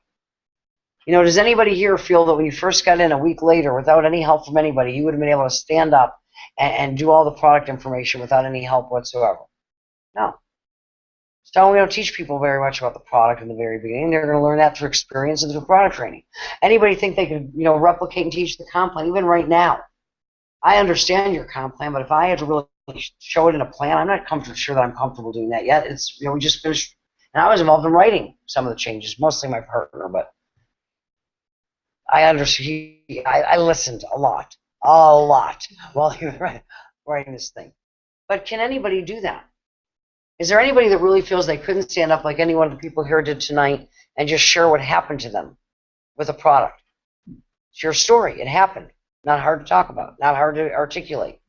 Does anybody here feel that when you first got in a week later, without any help from anybody, you would have been able to stand up and do all the product information without any help whatsoever? No. So we don't teach people very much about the product in the very beginning. They're going to learn that through experience and through product training. Anybody think they could, replicate and teach the comp plan even right now? I understand your comp plan, but if I had to really show it in a plan, I'm not sure that I'm comfortable doing that yet. It's we just finished, and I was involved in writing some of the changes, mostly my partner, but I understood. I listened a lot while he was writing this thing. But can anybody do that? Is there anybody that really feels they couldn't stand up like any one of the people here did tonight and just share what happened to them with a product? It's your story. It happened. Not hard to talk about. Not hard to articulate.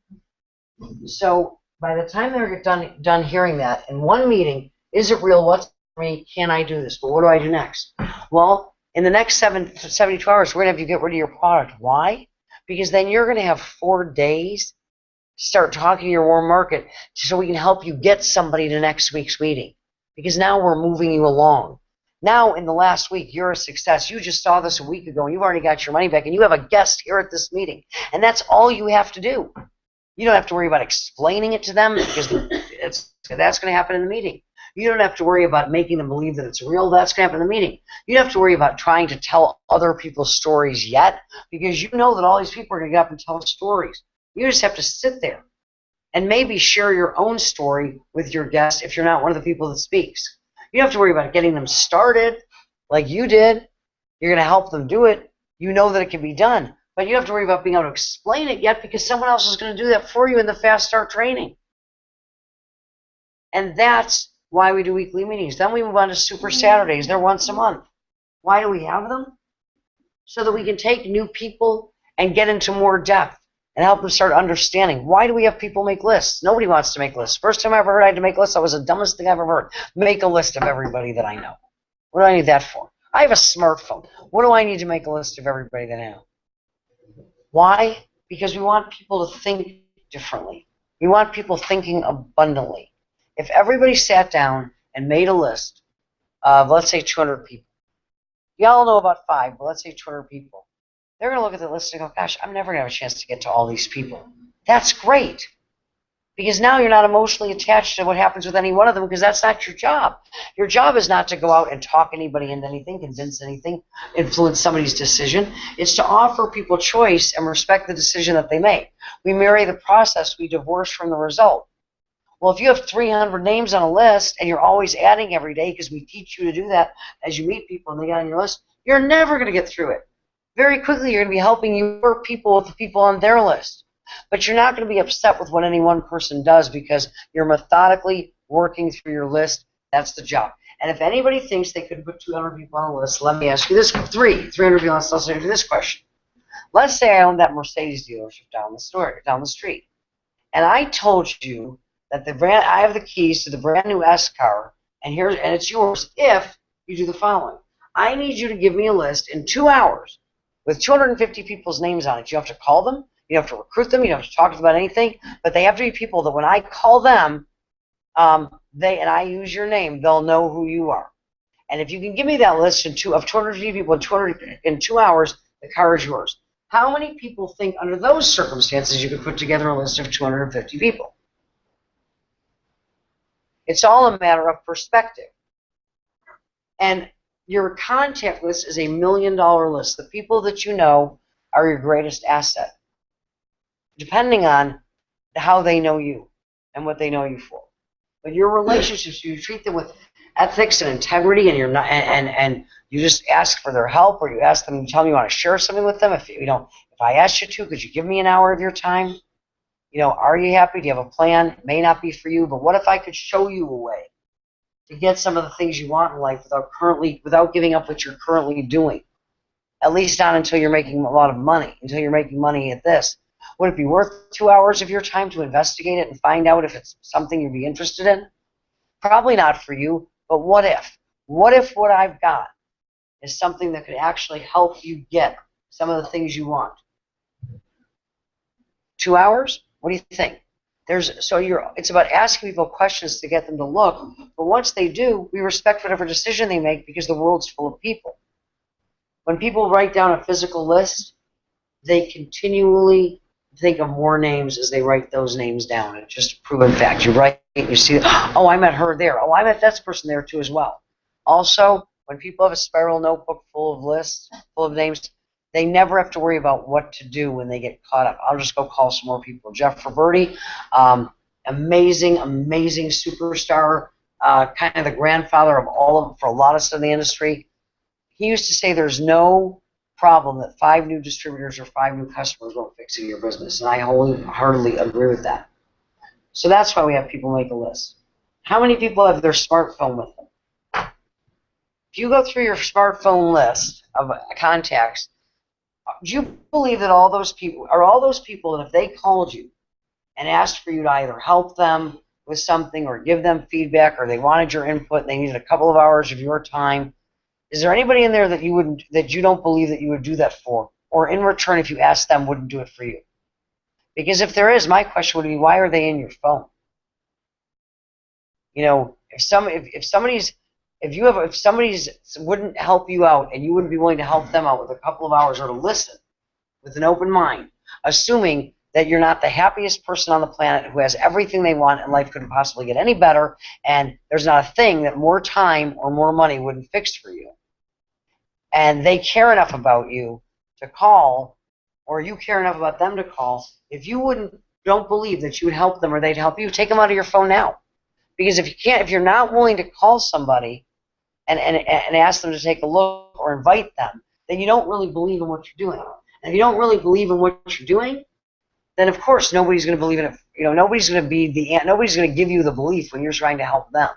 So by the time they get done hearing that in one meeting, is it real? What's for me? Can I do this? But what do I do next? Well, in the next 72 hours, we're going to have you get rid of your product. Why? Because then you're going to have 4 days to start talking to your warm market so we can help you get somebody to next week's meeting. Because now we're moving you along. Now, in the last week, you're a success. You just saw this a week ago, and you've already got your money back, and you have a guest here at this meeting. And that's all you have to do. You don't have to worry about explaining it to them, because that's going to happen in the meeting. You don't have to worry about making them believe that it's real. That's going to happen in the meeting. You don't have to worry about trying to tell other people's stories yet, because you know that all these people are going to get up and tell stories. You just have to sit there and maybe share your own story with your guest if you're not one of the people that speaks. You don't have to worry about getting them started like you did. You're going to help them do it. You know that it can be done. But you don't have to worry about being able to explain it yet, because someone else is going to do that for you in the Fast Start training. And that's why we do weekly meetings. Then we move on to Super Saturdays. They're once a month. Why do we have them? So that we can take new people and get into more depth and help them start understanding. Why do we have people make lists? Nobody wants to make lists. First time I ever heard I had to make lists, that was the dumbest thing I've ever heard. Make a list of everybody that I know. What do I need that for? I have a smartphone. What do I need to make a list of everybody that I know? Why? Because we want people to think differently. We want people thinking abundantly. If everybody sat down and made a list of, let's say, 200 people. Y'all know about 5, but let's say 200 people. They're going to look at the list and go, gosh, I'm never going to have a chance to get to all these people. That's great. Because now you're not emotionally attached to what happens with any one of them, because that's not your job. Your job is not to go out and talk anybody into anything, convince anything, influence somebody's decision. It's to offer people choice and respect the decision that they make. We marry the process, we divorce from the result. Well, if you have 300 names on a list and you're always adding every day, because we teach you to do that as you meet people and they get on your list, you're never going to get through it. Very quickly, you're going to be helping your people with the people on their list. But you're not going to be upset with what any one person does, because you're methodically working through your list. That's the job. And if anybody thinks they could put 200 people on a list, let me ask you this: 300 people on a list. Let's answer this question. Let's say I owned that Mercedes dealership down the street, and I told you that I have the keys to the brand new S car, and it's yours if you do the following. I need you to give me a list in 2 hours with 250 people's names on it. You have to call them. You don't have to recruit them. You don't have to talk to them about anything. But they have to be people that when I call them, and I use your name, they'll know who you are. And if you can give me that list of 250 people in 2 hours, the car is yours. How many people think under those circumstances you could put together a list of 250 people? It's all a matter of perspective. And your contact list is $1 million list. The people that you know are your greatest asset, depending on how they know you and what they know you for. But your relationships, you treat them with ethics and integrity, and you're not, and you just ask for their help, or you ask them, you tell them you want to share something with them. If I asked you to, could you give me an hour of your time? Are you happy? Do you have a plan? It may not be for you, but what if I could show you a way to get some of the things you want in life without giving up what you're currently doing? At least not until you're making a lot of money, until you're making money at this. Would it be worth 2 hours of your time to investigate it and find out if it's something you'd be interested in? Probably not for you, but what if? What if what I've got is something that could actually help you get some of the things you want? 2 hours? What do you think? It's about asking people questions to get them to look, but once they do, we respect whatever decision they make, because the world's full of people. When people write down a physical list, they continually think of more names as they write those names down. It's just a proven fact. You write it, you see, oh, I met her there. Oh, I met that person there too as well. Also, when people have a spiral notebook full of lists, full of names, they never have to worry about what to do when they get caught up. I'll just go call some more people. Jeff Roberti, amazing superstar, kind of the grandfather of for a lot of us in the industry. He used to say there's no problem that 5 new distributors or 5 new customers won't fix in your business, and I wholeheartedly agree with that. So that's why we have people make a list. How many people have their smartphone with them? If you go through your smartphone list of contacts, do you believe that all those people, that if they called you and asked for you to either help them with something or give them feedback, or they wanted your input and they needed a couple of hours of your time, is there anybody in there that you don't believe that you would do that for, or in return, if you asked them, wouldn't do it for you? Because if there is, my question would be, why are they in your phone? If somebody's wouldn't help you out, and you wouldn't be willing to help them out with a couple of hours, or to listen with an open mind, assuming that you're not the happiest person on the planet who has everything they want and life couldn't possibly get any better, and there's not a thing that more time or more money wouldn't fix for you, and they care enough about you to call, or you care enough about them to call, if you don't believe that you would help them or they'd help you, take them out of your phone now. Because if you're not willing to call somebody and ask them to take a look or invite them, then you don't really believe in what you're doing. And if you don't really believe in what you're doing, then of course nobody's going to believe in it. Nobody's going to give you the belief when you're trying to help them.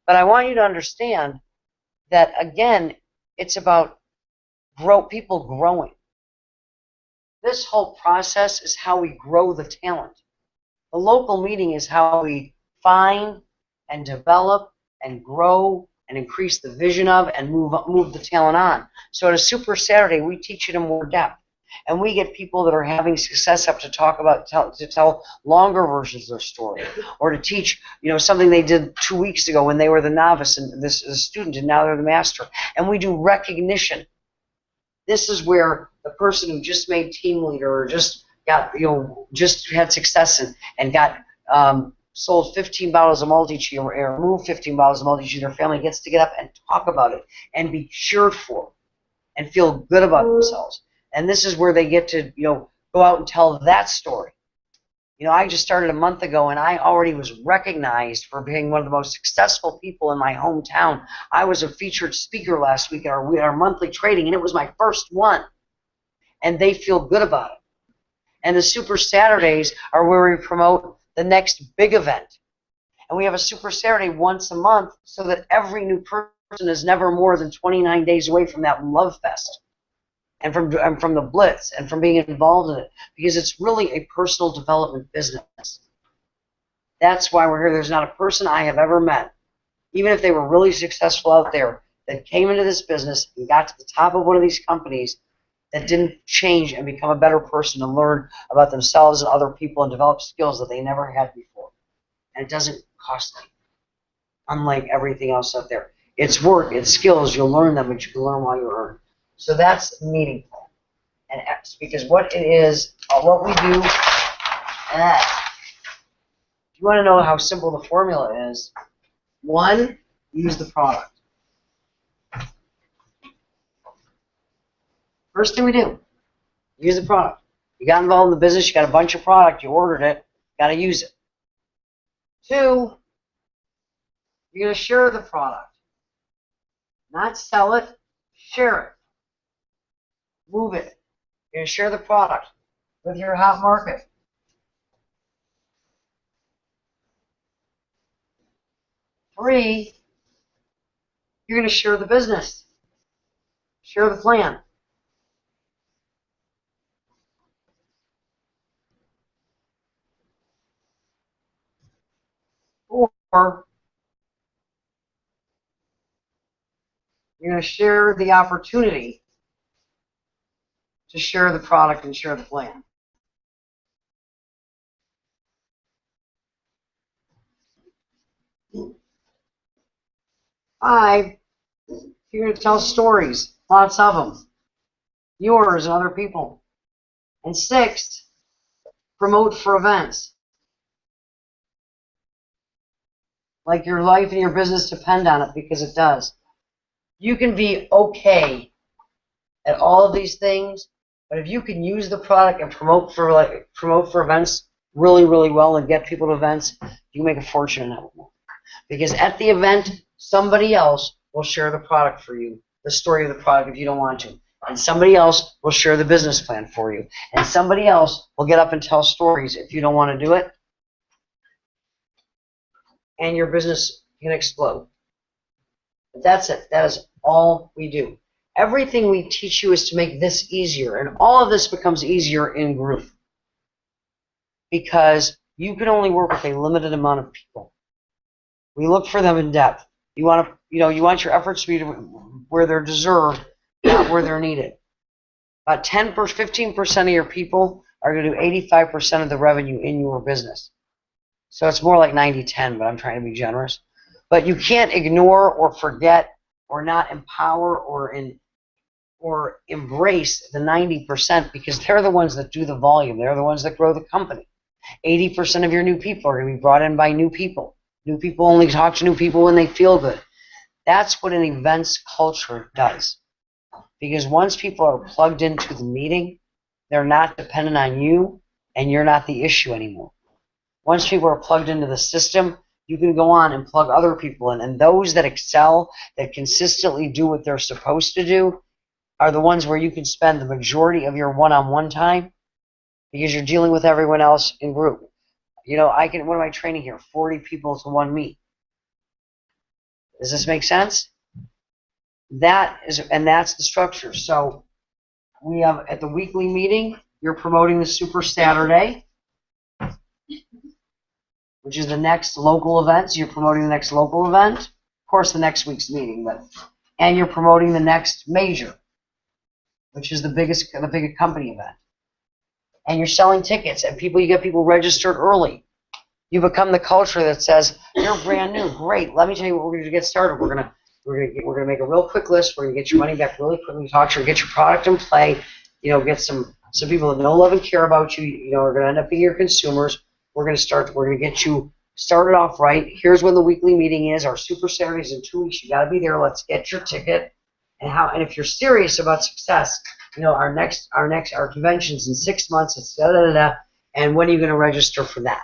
But I want you to understand that, again, it's about people growing. This whole process is how we grow the talent. The local meeting is how we find and develop and grow and increase the vision of and move the talent on. So at a Super Saturday, we teach it in more depth. And we get people that are having success up to tell longer versions of their story, or to teach, something they did 2 weeks ago when they were the novice and the student, and now they're the master. And we do recognition. This is where the person who just made team leader, or just got, just had success and got sold 15 bottles of multi-chew or removed 15 bottles of multi-chew, their family gets to get up and talk about it and be cheered for and feel good about themselves. And this is where they get to, go out and tell that story. I just started a month ago, and I already was recognized for being one of the most successful people in my hometown. I was a featured speaker last week at our monthly trading, and it was my first one. And they feel good about it. And the Super Saturdays are where we promote the next big event. And we have a Super Saturday once a month so that every new person is never more than 29 days away from that love fest and from the blitz and from being involved in it, because it's really a personal development business. That's why we're here. There's not a person I have ever met, even if they were really successful out there, that came into this business and got to the top of one of these companies that didn't change and become a better person and learn about themselves and other people and develop skills that they never had before. And it doesn't cost them, unlike everything else out there. It's work, it's skills. You'll learn them, but you can learn while you earn. So that's the meeting plan. And X, because what it is, what we do, if you want to know how simple the formula is, one, use the product. First thing we do, use the product. You got involved in the business, you got a bunch of product, you ordered it, got to use it. Two, you're going to share the product. Not sell it, share it. Move it. You're going to share the product with your hot market. Three, you're going to share the business. Share the plan. Or you're going to share the opportunity to share the product and share the plan. Five, you're going to tell stories, lots of them, yours and other people. And six, promote for events. Like your life and your business depend on it, because it does. You can be okay at all of these things, but if you can use the product and promote for events really, really well and get people to events, you can make a fortune in that one. Because at the event, somebody else will share the product for you, the story of the product if you don't want to. And somebody else will share the business plan for you. And somebody else will get up and tell stories if you don't want to do it. And your business can explode. But that's it. That is all we do. Everything we teach you is to make this easier. And all of this becomes easier in group. Because you can only work with a limited amount of people. We look for them in depth. You want your efforts to be where they're deserved, not where they're needed. About 10% or 15% of your people are going to do 85% of the revenue in your business. So it's more like 90-10, but I'm trying to be generous. But you can't ignore or forget or not empower or embrace the 90%, because they're the ones that do the volume. They're the ones that grow the company. 80% of your new people are going to be brought in by new people. New people only talk to new people when they feel good. That's what an events culture does. Because once people are plugged into the meeting, they're not dependent on you, and you're not the issue anymore. Once people are plugged into the system, you can go on and plug other people in. And those that excel, that consistently do what they're supposed to do, are the ones where you can spend the majority of your one-on-one time, because you're dealing with everyone else in group. What am I training here? 40 people to one meet. Does this make sense? That's the structure. So we have at the weekly meeting, you're promoting the Super Saturday, which is the next local event. So you're promoting the next local event. Of course, the next week's meeting, and you're promoting the next major, which is the big company event. And you're selling tickets, and you get people registered early. You become the culture that says, you're brand new, great. Let me tell you what we're going to get started. We're gonna make a real quick list. We're gonna get your money back really quickly. Talk to you, get your product in play. Get some Some people that know, love, and care about you, you know, are going to end up being your consumers. We're going to get you started off right. Here's when the weekly meeting is. Our Super Saturdays in 2 weeks. You got to be there. Let's get your ticket. And if you're serious about success, you know, our convention's in 6 months. It's da da da da. And when are you going to register for that?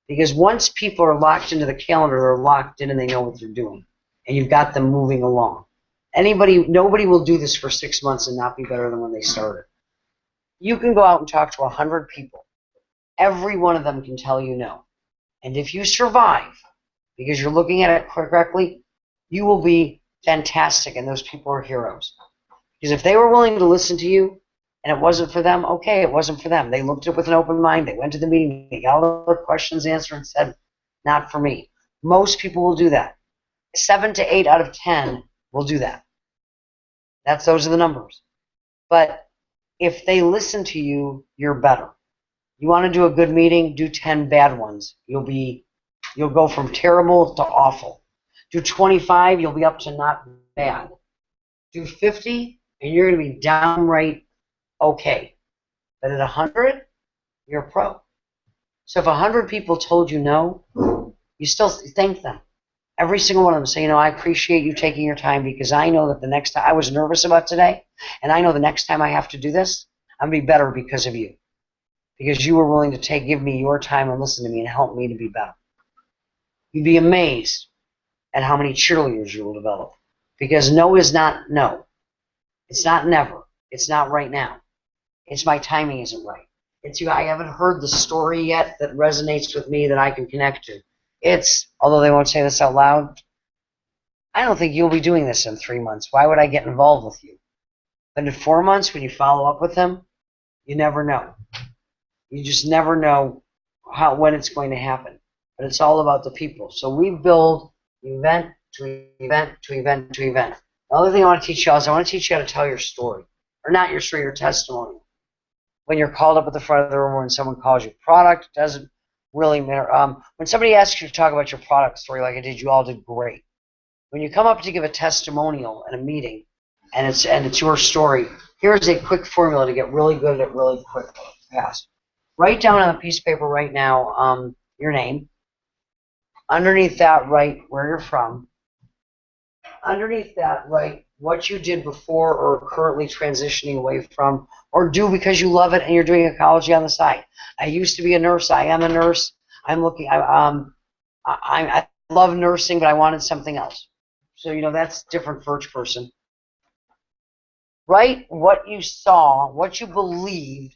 Because once people are locked into the calendar, they're locked in and they know what they're doing. And you've got them moving along. Nobody will do this for 6 months and not be better than when they started. You can go out and talk to 100 people. Every one of them can tell you no. And if you survive, because you're looking at it correctly, you will be fantastic, and those people are heroes. Because if they were willing to listen to you, and it wasn't for them, okay, it wasn't for them. They looked at it with an open mind. They went to the meeting. They got all their questions answered and said, not for me. Most people will do that. 7 to 8 out of 10 will do that. Those are the numbers. But if they listen to you, you're better. You want to do a good meeting, do 10 bad ones. You'll go from terrible to awful. Do 25, you'll be up to not bad. Do 50, and you're going to be downright okay. But at 100, you're a pro. So if 100 people told you no, you still thank them. Every single one of them say, you know, I appreciate you taking your time, because I know that the next time I was nervous about today, and I know the next time I have to do this, I'm going to be better because of you. Because you were willing to give me your time and listen to me and help me to be better. You'd be amazed at how many cheerleaders you will develop. Because no is not no. It's not never. It's not right now. It's my timing isn't right. It's I haven't heard the story yet that resonates with me that I can connect to. Although they won't say this out loud, I don't think you'll be doing this in 3 months. Why would I get involved with you? But in 4 months, when you follow up with them, you never know. You just never know when it's going to happen. But it's all about the people. So we build event to event to event to event. The other thing I want to teach you is I want to teach you how to tell your story. Or not your story, your testimony. When you're called up at the front of the room, or when someone calls you product, it doesn't really matter. When somebody asks you to talk about your product story like I did, you all did great. When you come up to give a testimonial at a meeting, and it's your story, here's a quick formula to get really good at it really quick, fast. Write down on a piece of paper right now your name. Underneath that, write where you're from. Underneath that, write what you did before or currently transitioning away from, or do because you love it and you're doing ecology on the side. I used to be a nurse. I am a nurse. I love nursing, but I wanted something else. So, you know, that's different for each person. Write what you saw, what you believed.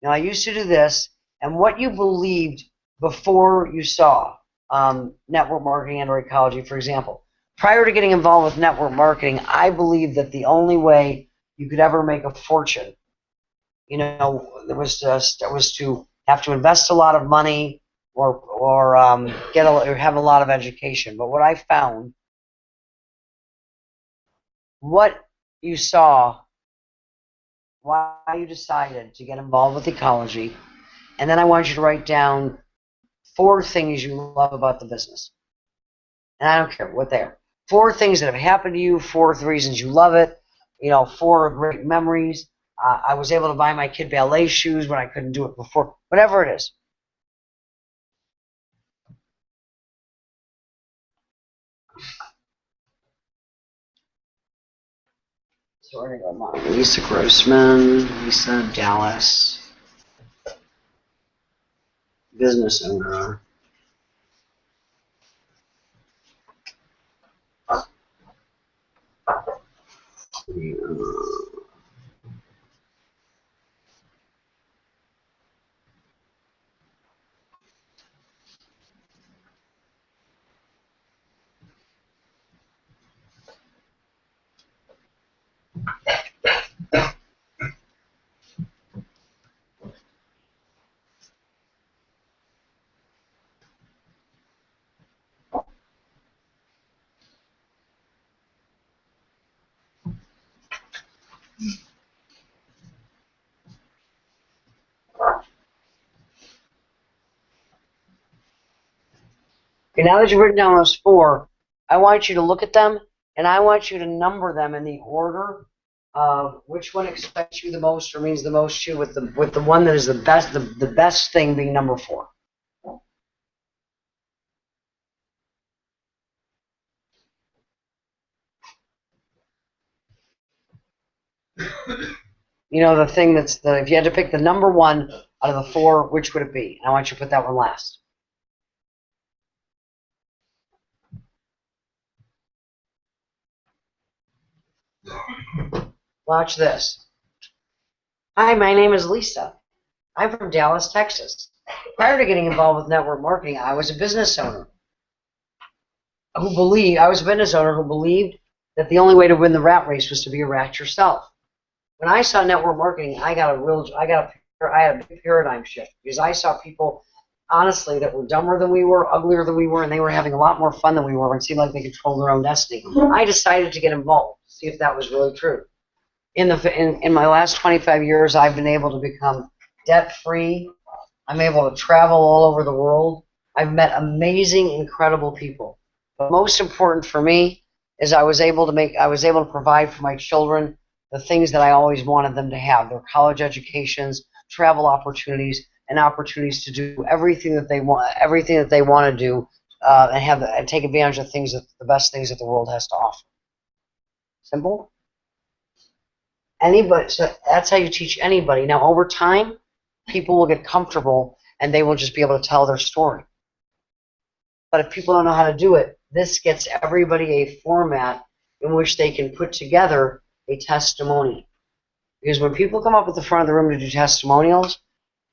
Now, I used to do this, and what you believed before you saw network marketing and or ecology, for example. Prior to getting involved with network marketing, I believed that the only way you could ever make a fortune, you know, was to have to invest a lot of money or have a lot of education. But what I found, what you saw, why you decided to get involved with ecology, and then I want you to write down 4 things you love about the business. And I don't care what they are. 4 things that have happened to you, 4 reasons you love it, you know, 4 great memories. I was able to buy my kid ballet shoes when I couldn't do it before. Whatever it is. So we're going to go Lisa Grossman, Lisa Dallas, business owner. Okay, now that you've written down those 4, I want you to look at them, and I want you to number them in the order Which one excites you the most or means the most to you, with the one that is the best, the best thing being number 4? You know, the thing that's if you had to pick the number 1 out of the 4, which would it be? And I want you to put that one last. Watch this. Hi, my name is Lisa. I'm from Dallas, Texas. Prior to getting involved with network marketing, I was a business owner who believed that the only way to win the rat race was to be a rat yourself. When I saw network marketing, I had a big paradigm shift, because I saw people, honestly, that were dumber than we were, uglier than we were, and they were having a lot more fun than we were, and seemed like they controlled their own destiny. I decided to get involved, see if that was really true. In my last 25 years, I've been able to become debt-free. I'm able to travel all over the world. I've met amazing, incredible people. But most important for me is I was able to provide for my children the things that I always wanted them to have: their college educations, travel opportunities, and opportunities to do everything that they want to do, and take advantage of the best things that the world has to offer. Simple. Anybody, so that's how you teach anybody. Now, over time, people will get comfortable and they will just be able to tell their story. But if people don't know how to do it, this gets everybody a format in which they can put together a testimony. Because when people come up at the front of the room to do testimonials,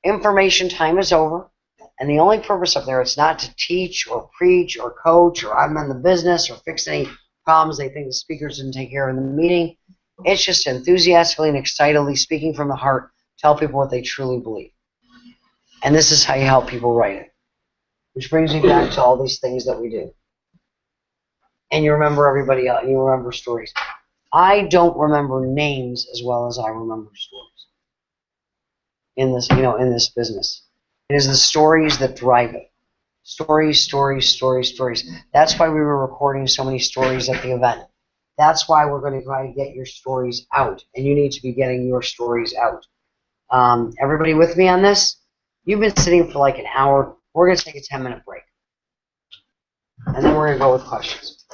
information time is over, and the only purpose up there is not to teach or preach or coach or I'm in the business or fix any problems they think the speakers didn't take care of in the meeting. It's just enthusiastically and excitedly, speaking from the heart, tell people what they truly believe. And this is how you help people write it. Which brings me back to all these things that we do. And you remember everybody else, and you remember stories. I don't remember names as well as I remember stories in this business. It is the stories that drive it. Stories, stories, stories, stories. That's why we were recording so many stories at the event. That's why we're going to try to get your stories out, and you need to be getting your stories out. Everybody with me on this? You've been sitting for like an hour. We're going to take a 10-minute break, and then we're going to go with questions.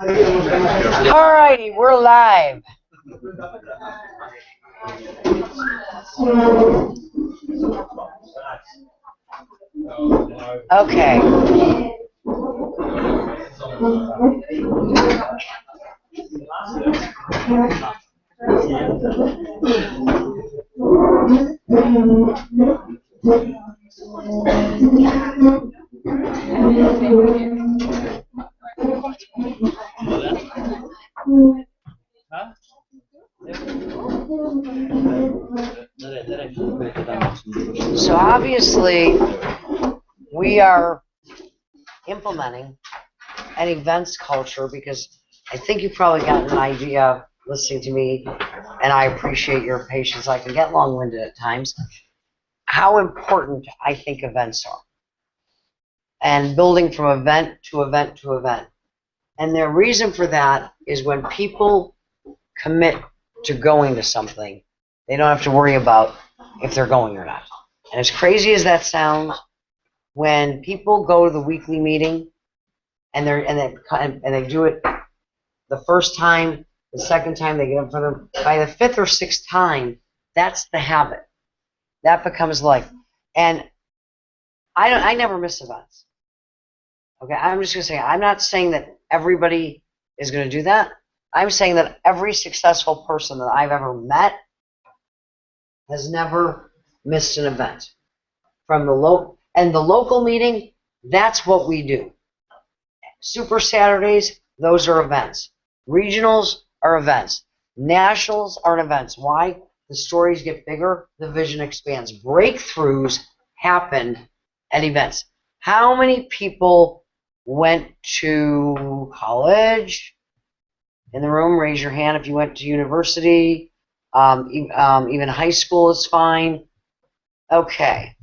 All righty, we're live. Okay. So obviously, we are implementing an events culture because I think you've probably gotten an idea listening to me, and I appreciate your patience. I can get long-winded at times. How important I think events are, and building from event to event to event. And the reason for that is when people commit to going to something, they don't have to worry about if they're going or not. And as crazy as that sounds, when people go to the weekly meeting and they do it the first time, the second time they get up for them, by the fifth or sixth time, that's the habit. That becomes like, and I never miss events. Okay, I'm just gonna say, I'm not saying that everybody is gonna do that. I'm saying that every successful person that I've ever met has never missed an event. From the local meeting, that's what we do. Super Saturdays, those are events. Regionals are events. Nationals are events. Why? The stories get bigger, the vision expands. Breakthroughs happen at events. How many people went to college? In the room, raise your hand if you went to university. Even high school is fine. Okay.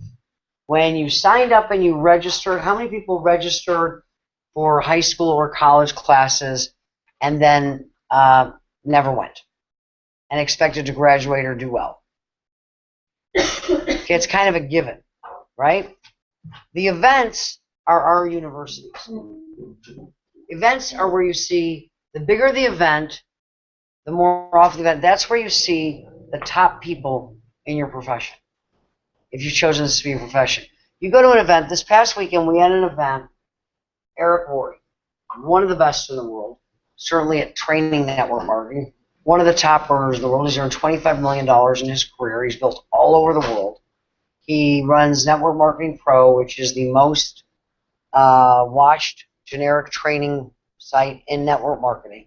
When you signed up and you registered, how many people registered for high school or college classes and then never went and expected to graduate or do well? Okay, it's kind of a given, right? The events are our universities. Events are where you see, the bigger the event, the more often the event, that's where you see the top people in your profession. If you've chosen this to be your profession. You go to an event, this past weekend we had an event, Eric Worre, one of the best in the world, certainly at training network marketing, one of the top earners in the world. He's earned $25 million in his career. He's built all over the world. He runs Network Marketing Pro, which is the most watched generic training site in network marketing.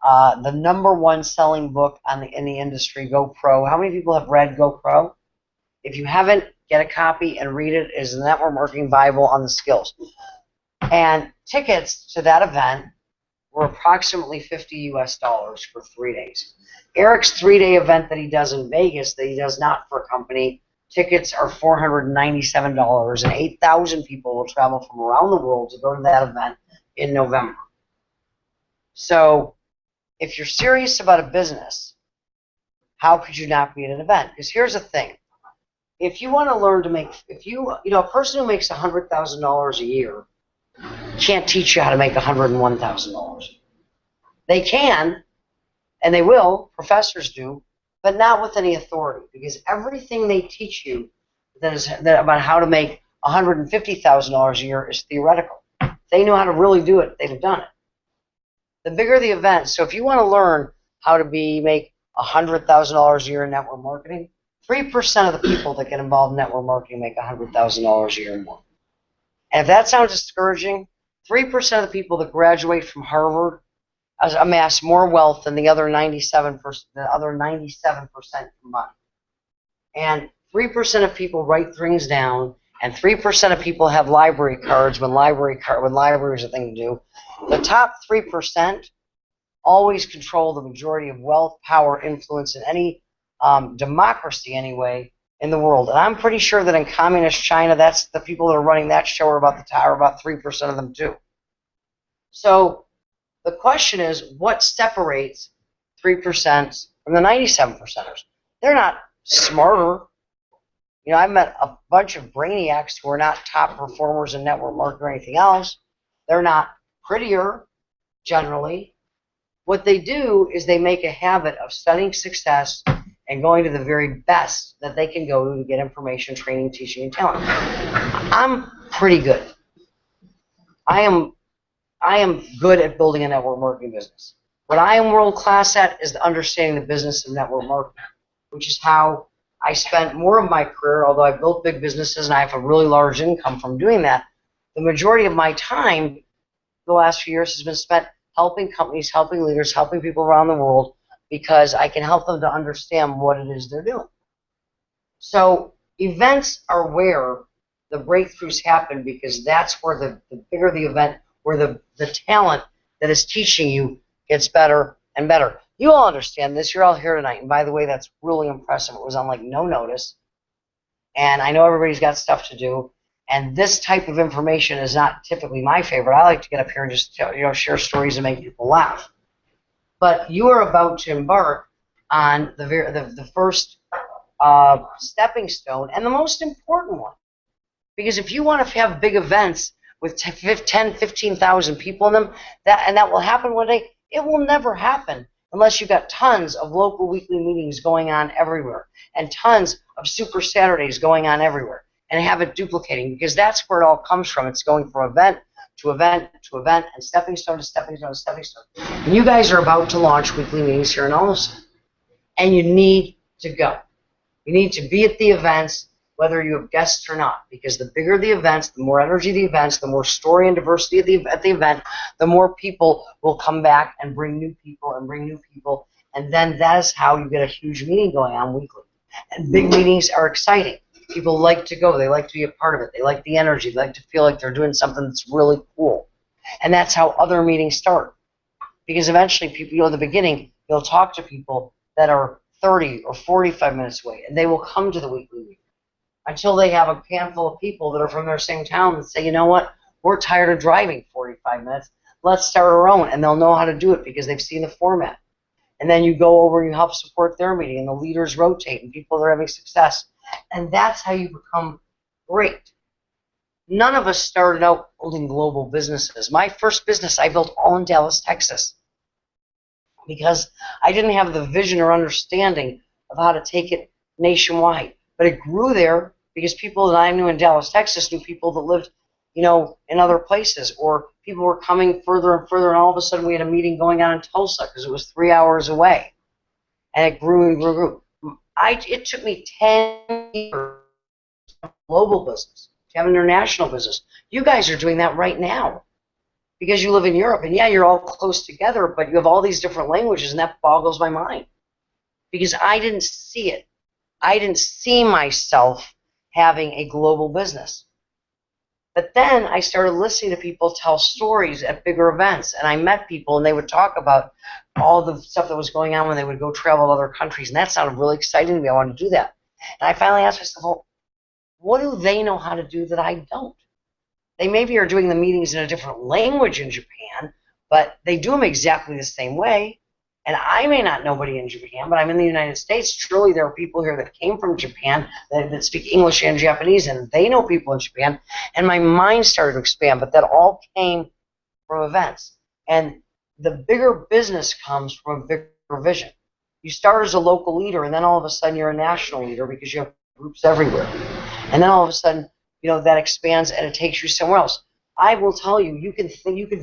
The #1 selling book in the industry, Go Pro. How many people have read Go Pro? If you haven't, get a copy and read it. It is the Network Marketing Bible on the skills. And tickets to that event were approximately $50 US for 3 days. Eric's 3-day event that he does in Vegas, that he does not for a company, tickets are $497, and 8,000 people will travel from around the world to go to that event in November. So if you're serious about a business, how could you not be at an event? Because here's the thing. If you want to learn to make, a person who makes $100,000 a year can't teach you how to make $101,000. They can, and they will, professors do, but not with any authority, because everything they teach you about how to make $150,000 a year is theoretical. If they know how to really do it, they'd have done it. The bigger the event, so if you want to learn how to make $100,000 a year in network marketing, 3% of the people that get involved in network marketing make $100,000 a year more. And if that sounds discouraging, 3% of the people that graduate from Harvard amass more wealth than the other 97% combined. And 3% of people write things down, and 3% of people have library cards when library is a thing to do. The top 3% always control the majority of wealth, power, influence in any democracy anyway in the world. And I'm pretty sure that in communist China, that's the people that are running that show are about 3% of them too. So the question is, what separates 3% from the 97%ers? They're not smarter. I've met a bunch of brainiacs who are not top performers in network marketing or anything else. They're not prettier. generally. What they do is they make a habit of studying success and going to the very best that they can go to get information, training, teaching, and talent. I'm pretty good. I am good at building a network marketing business. What I am world class at is understanding the business of network marketing, which is how I spent more of my career, although I built big businesses and I have a really large income from doing that. The majority of my time the last few years has been spent helping companies, helping leaders, helping people around the world, because I can help them to understand what it is they're doing. So events are where the breakthroughs happen, because that's where the bigger the event, where the talent that is teaching you gets better and better. You all understand this. You're all here tonight. And by the way, that's really impressive. It was on like no notice. And I know everybody's got stuff to do. And this type of information is not typically my favorite. I like to get up here and just share stories and make people laugh. But you are about to embark on the first stepping stone, and the most important one. Because if you want to have big events with 10, 15,000 people in them, that will happen one day, it will never happen unless you've got tons of local weekly meetings going on everywhere and tons of super Saturdays going on everywhere, and have it duplicating, because that's where it all comes from. It's going from event to event to event and stepping stone to stepping stone to stepping stone. And you guys are about to launch weekly meetings here in Olmsted, and you need to go. You need to be at the events, whether you have guests or not, because the bigger the events, the more energy the events, the more story and diversity at the event, the more people will come back and bring new people and bring new people, and then that is how you get a huge meeting going on weekly. And big meetings are exciting. People like to go. They like to be a part of it. They like the energy. They like to feel like they're doing something that's really cool. And that's how other meetings start. Because eventually, people, at the beginning, you'll talk to people that are 30 or 45 minutes away, and they will come to the weekly meeting until they have a handful of people that are from their same town that say, you know what, we're tired of driving 45 minutes. Let's start our own. And they'll know how to do it because they've seen the format. And then you go over and you help support their meeting, and the leaders rotate, and people are having success. And that's how you become great. None of us started out building global businesses. My first business I built all in Dallas, Texas, because I didn't have the vision or understanding of how to take it nationwide. But it grew there because people that I knew in Dallas, Texas, knew people that lived, in other places, or people were coming further and further, and all of a sudden we had a meeting going on in Tulsa because it was 3 hours away, and it grew and grew and grew. It took me 10 years to have a global business, to have an international business. You guys are doing that right now because you live in Europe, and yeah, you're all close together, but you have all these different languages, and that boggles my mind because I didn't see it. I didn't see myself having a global business. But then I started listening to people tell stories at bigger events, and I met people, and they would talk about all the stuff that was going on when they would go travel to other countries, and that sounded really exciting to me. I wanted to do that. And I finally asked myself, well, what do they know how to do that I don't? They maybe are doing the meetings in a different language in Japan, but they do them exactly the same way. And I may not know nobody in Japan, but I'm in the United States. Surely there are people here that came from Japan that speak English and Japanese, and they know people in Japan. And my mind started to expand, but that all came from events. And the bigger business comes from a bigger vision. You start as a local leader, and then all of a sudden you're a national leader because you have groups everywhere. And then all of a sudden, that expands and it takes you somewhere else. I will tell you, you can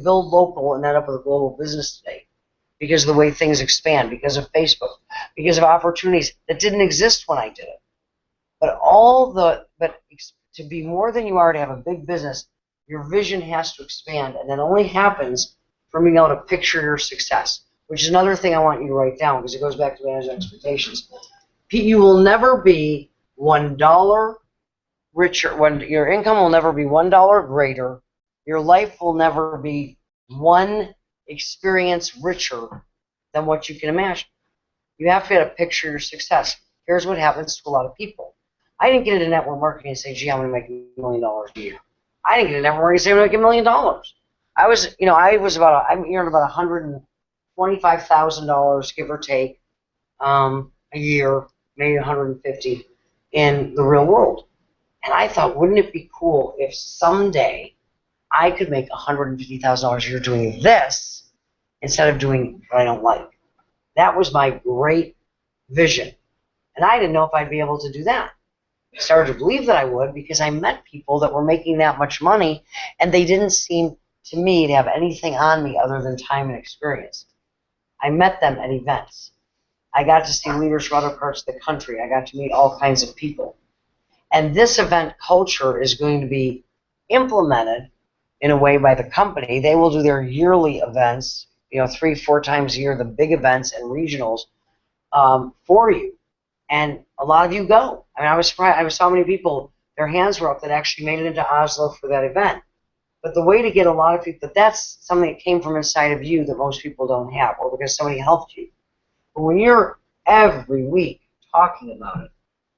build local and end up with a global business today, because of the way things expand, because of Facebook, because of opportunities that didn't exist when I did it. But to be more than you are, to have a big business, your vision has to expand, and that only happens from being able to picture your success, which is another thing I want you to write down, because it goes back to managing expectations. You will never be $1 richer. Your income will never be $1 greater. Your life will never be one experience richer than what you can imagine. You have to be able to picture your success. Here's what happens to a lot of people. I didn't get into network marketing and say, gee, I'm going to make $1 million a year. I didn't get into network marketing and say I'm going to make $1 million. I'm earning about $125,000, give or take, a year, maybe 150 in the real world. And I thought, wouldn't it be cool if someday I could make $150,000 a year doing this, instead of doing what I don't like. That was my great vision. And I didn't know if I'd be able to do that. I started to believe that I would because I met people that were making that much money, and they didn't seem to me to have anything on me other than time and experience. I met them at events. I got to see leaders from other parts of the country. I got to meet all kinds of people. And this event culture is going to be implemented in a way by the company. They will do their yearly events, 3-4 times a year, the big events and regionals for you. And a lot of you go. I mean, I was surprised. I saw many people, their hands were up that actually made it into Oslo for that event. But the way to get a lot of people, that's something that came from inside of you that most people don't have, or because somebody helped you. But when you're every week talking about it,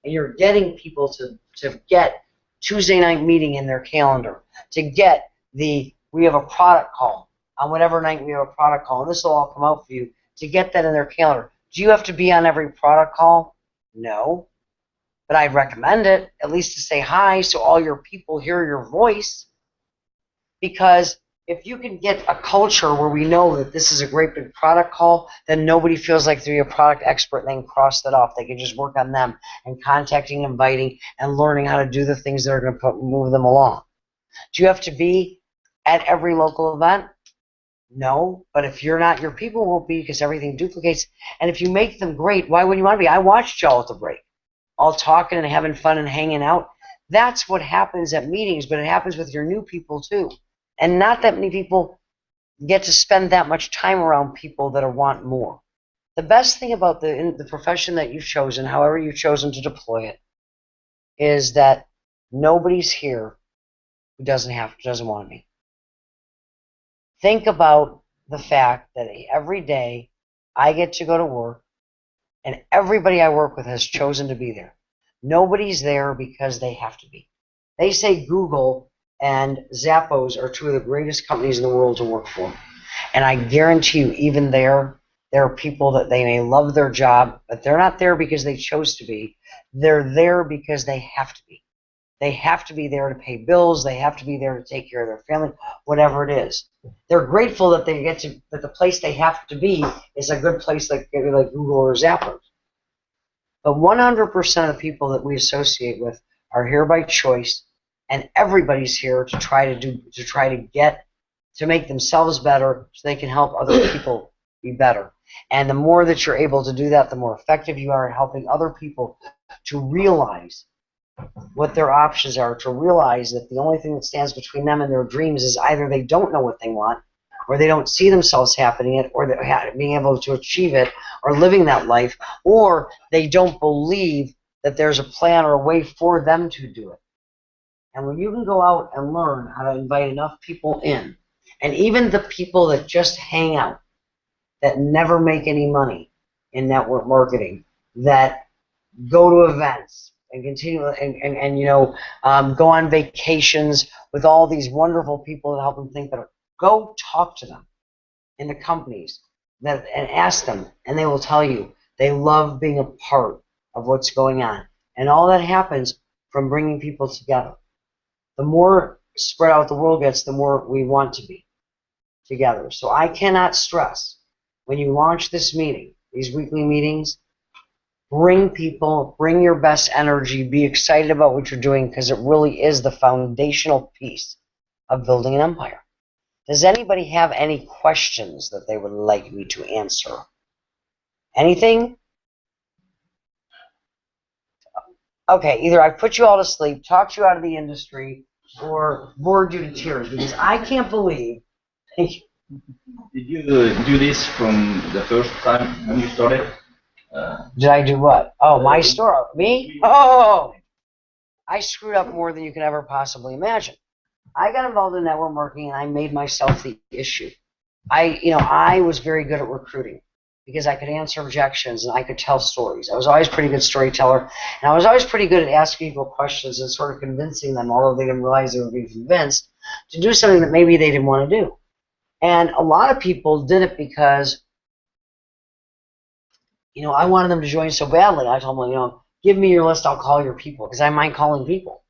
and you're getting people to get Tuesday night meeting in their calendar, to get we have a product call, on whatever night we have a product call, and this will all come out for you, to get that in their calendar. Do you have to be on every product call? No. But I'd recommend it, at least to say hi so all your people hear your voice. Because if you can get a culture where we know that this is a great big product call, then nobody feels like they're a product expert and they can cross that off. They can just work on them and contacting, inviting, and learning how to do the things that are going to move them along. Do you have to be at every local event? No, but if you're not, your people won't be, because everything duplicates. And if you make them great, why would you want to be? I watched y'all at the break, all talking and having fun and hanging out. That's what happens at meetings, but it happens with your new people too. And not that many people get to spend that much time around people that want more. The best thing about the profession that you've chosen, however you've chosen to deploy it, is that nobody's here who doesn't want to be. Think about the fact that every day I get to go to work, and everybody I work with has chosen to be there. Nobody's there because they have to be. They say Google and Zappos are two of the greatest companies in the world to work for. And I guarantee you, even there are people that they may love their job, but they're not there because they chose to be. They're there because they have to be. They have to be there to pay bills. They have to be there to take care of their family, whatever it is. They're grateful that that the place they have to be is a good place like Google or Zappos. But 100% of the people that we associate with are here by choice, and everybody's here to try to make themselves better so they can help other people be better. And the more that you're able to do that, the more effective you are at helping other people to realize what their options are, to realize that the only thing that stands between them and their dreams is either they don't know what they want, or they don't see themselves happening it, or being able to achieve it, or living that life, or they don't believe that there's a plan or a way for them to do it. And when you can go out and learn how to invite enough people in, and even the people that just hang out, that never make any money in network marketing, that go to events and continue and go on vacations with all these wonderful people that help them think better, go talk to them in the companies and ask them, and they will tell you they love being a part of what's going on. And all that happens from bringing people together. The more spread out the world gets, the more we want to be together. So I cannot stress, when you launch this meeting, these weekly meetings, bring people, bring your best energy, be excited about what you're doing, because it really is the foundational piece of building an empire. Does anybody have any questions that they would like me to answer? Anything? Okay, either I put you all to sleep, talked you out of the industry, or bored you to tears, because I can't believe. Did you do this from the first time when you started? Did I do what? Oh, my story. Me? Oh! I screwed up more than you can ever possibly imagine. I got involved in network marketing, and I made myself the issue. I was very good at recruiting because I could answer objections and I could tell stories. I was always a pretty good storyteller, and I was always pretty good at asking people questions and sort of convincing them, although they didn't realize they were being convinced, to do something that maybe they didn't want to do. And a lot of people did it because, I wanted them to join so badly. I told them, give me your list, I'll call your people, because I mind calling people.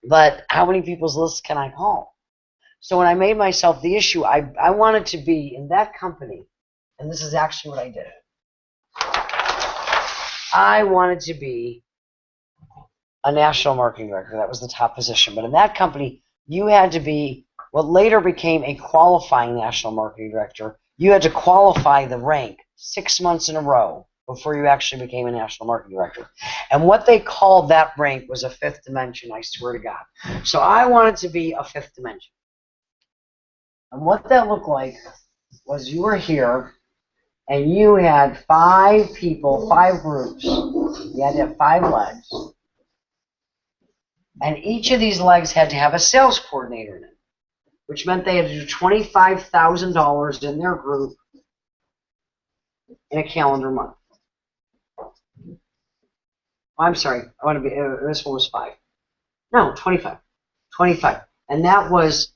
But how many people's lists can I call? So when I made myself the issue, I wanted to be in that company, and this is actually what I did. I wanted to be a national marketing director. That was the top position. But in that company, you had to be what later became a qualifying national marketing director. You had to qualify the rank 6 months in a row before you actually became a national marketing director. And what they called that rank was a fifth dimension, I swear to God. So I wanted to be a fifth dimension. And what that looked like was you were here, and you had 5 people, 5 groups. You had to have 5 legs. And each of these legs had to have a sales coordinator in it, which meant they had to do $25,000 in their group in a calendar month. I'm sorry, I want to be, this one was 5. No, 25. 25. And that was,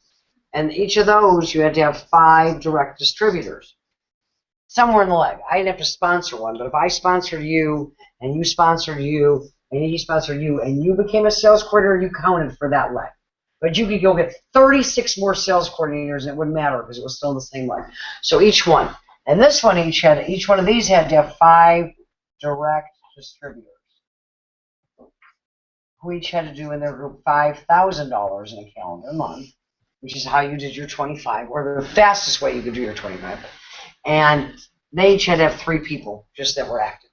and each of those you had to have 5 direct distributors. Somewhere in the leg. I didn't have to sponsor one, but if I sponsored you, and you sponsored you, and he sponsored you, and you became a sales coordinator, you counted for that leg. But you could go get 36 more sales coordinators, and it wouldn't matter because it was still the same leg. So each one. And this one, each one of these had to have 5 direct distributors, who each had to do in their group $5,000 in a calendar month, which is how you did your 25, or the fastest way you could do your 25. And they each had to have 3 people just that were active.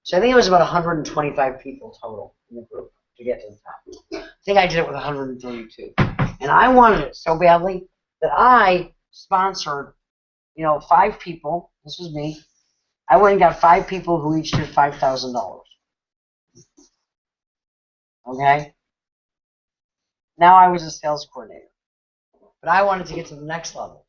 So I think it was about 125 people total in the group to get to the top. I think I did it with 132. And I wanted it so badly that I sponsored, 5 people. This was me. I went and got 5 people who each did $5,000. Okay? Now I was a sales coordinator. But I wanted to get to the next level.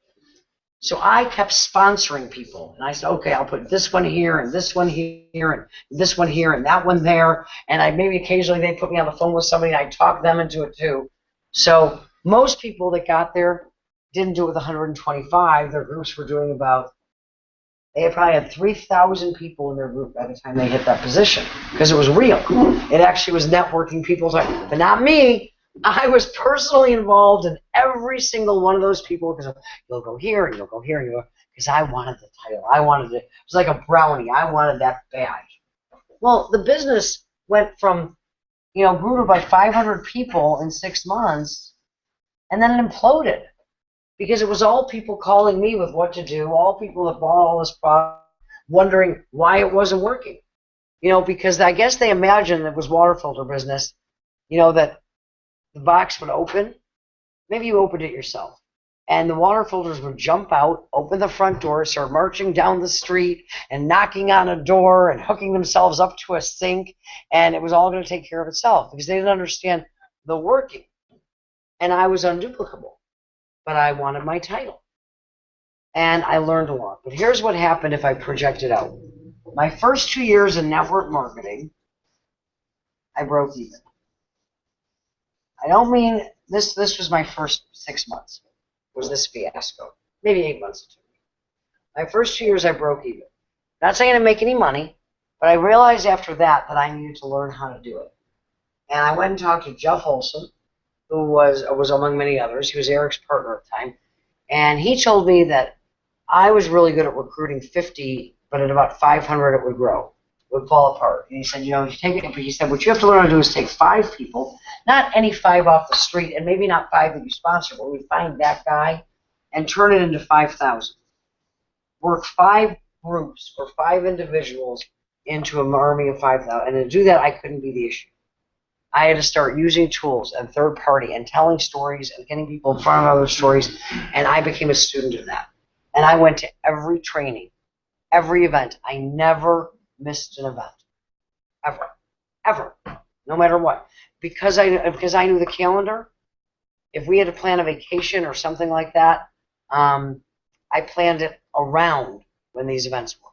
So I kept sponsoring people. And I said, okay, I'll put this one here, and this one here, and this one here, and that one there. And I maybe occasionally they put me on the phone with somebody, and I talked them into it too. So most people that got there didn't do it with 125. Their groups were doing they probably had 3,000 people in their group by the time they hit that position, because it was real. It actually was networking people. But not me. I was personally involved in every single one of those people, because you'll go here and you'll go here and you'll go, because I wanted the title. I wanted it. It was like a brownie. I wanted that badge. Well, the business went from, grew by 500 people in 6 months, and then it imploded, because it was all people calling me with what to do, all people that bought all this product, wondering why it wasn't working. Because I guess they imagined it was water filter business, that the box would open. Maybe you opened it yourself. And the water filters would jump out, open the front door, start marching down the street and knocking on a door and hooking themselves up to a sink. And it was all going to take care of itself, because they didn't understand the working. And I was unduplicable. But I wanted my title. And I learned a lot. But here's what happened if I project it out. My first 2 years in network marketing, I broke even. I don't mean this was my first 6 months, was this fiasco. Maybe 8 months it took me. My first 2 years I broke even. Not saying I didn't make any money, but I realized after that I needed to learn how to do it. And I went and talked to Jeff Olson, who was among many others. He was Eric's partner at the time. And he told me that I was really good at recruiting 50, but at about 500 it would grow. Would fall apart. And he said, he said, what you have to learn how to do is take 5 people, not any 5 off the street, and maybe not 5 that you sponsor, but we find that guy and turn it into 5,000. Work 5 groups or 5 individuals into an army of 5,000. And to do that, I couldn't be the issue. I had to start using tools and third party and telling stories and getting people in front of other stories, and I became a student of that. And I went to every training, every event. I never missed an event, ever, no matter what, because I knew the calendar. If we had to plan a vacation or something like that, I planned it around when these events were.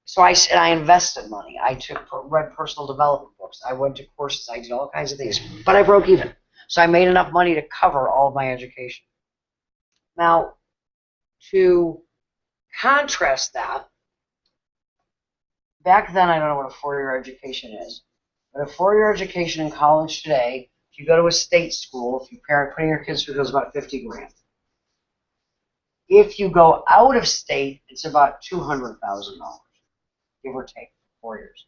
So I invested money. I read personal development books. I went to courses. I did all kinds of things, but I broke even. So I made enough money to cover all of my education. Now, to contrast that, back then, I don't know what a 4-year education is, but a 4-year education in college today, if you go to a state school, if you parent putting your kids through, goes about 50 grand. If you go out of state, it's about $200,000, give or take, 4 years.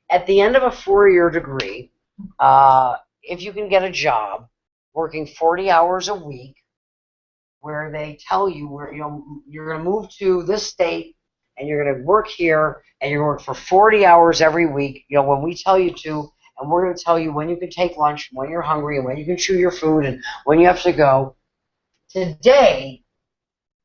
At the end of a 4-year degree, if you can get a job working 40 hours a week, where they tell you where you're going to move to this state and you're going to work here and you're going to work for 40 hours every week, when we tell you to, and we're going to tell you when you can take lunch, when you're hungry, and when you can chew your food, and when you have to go. Today,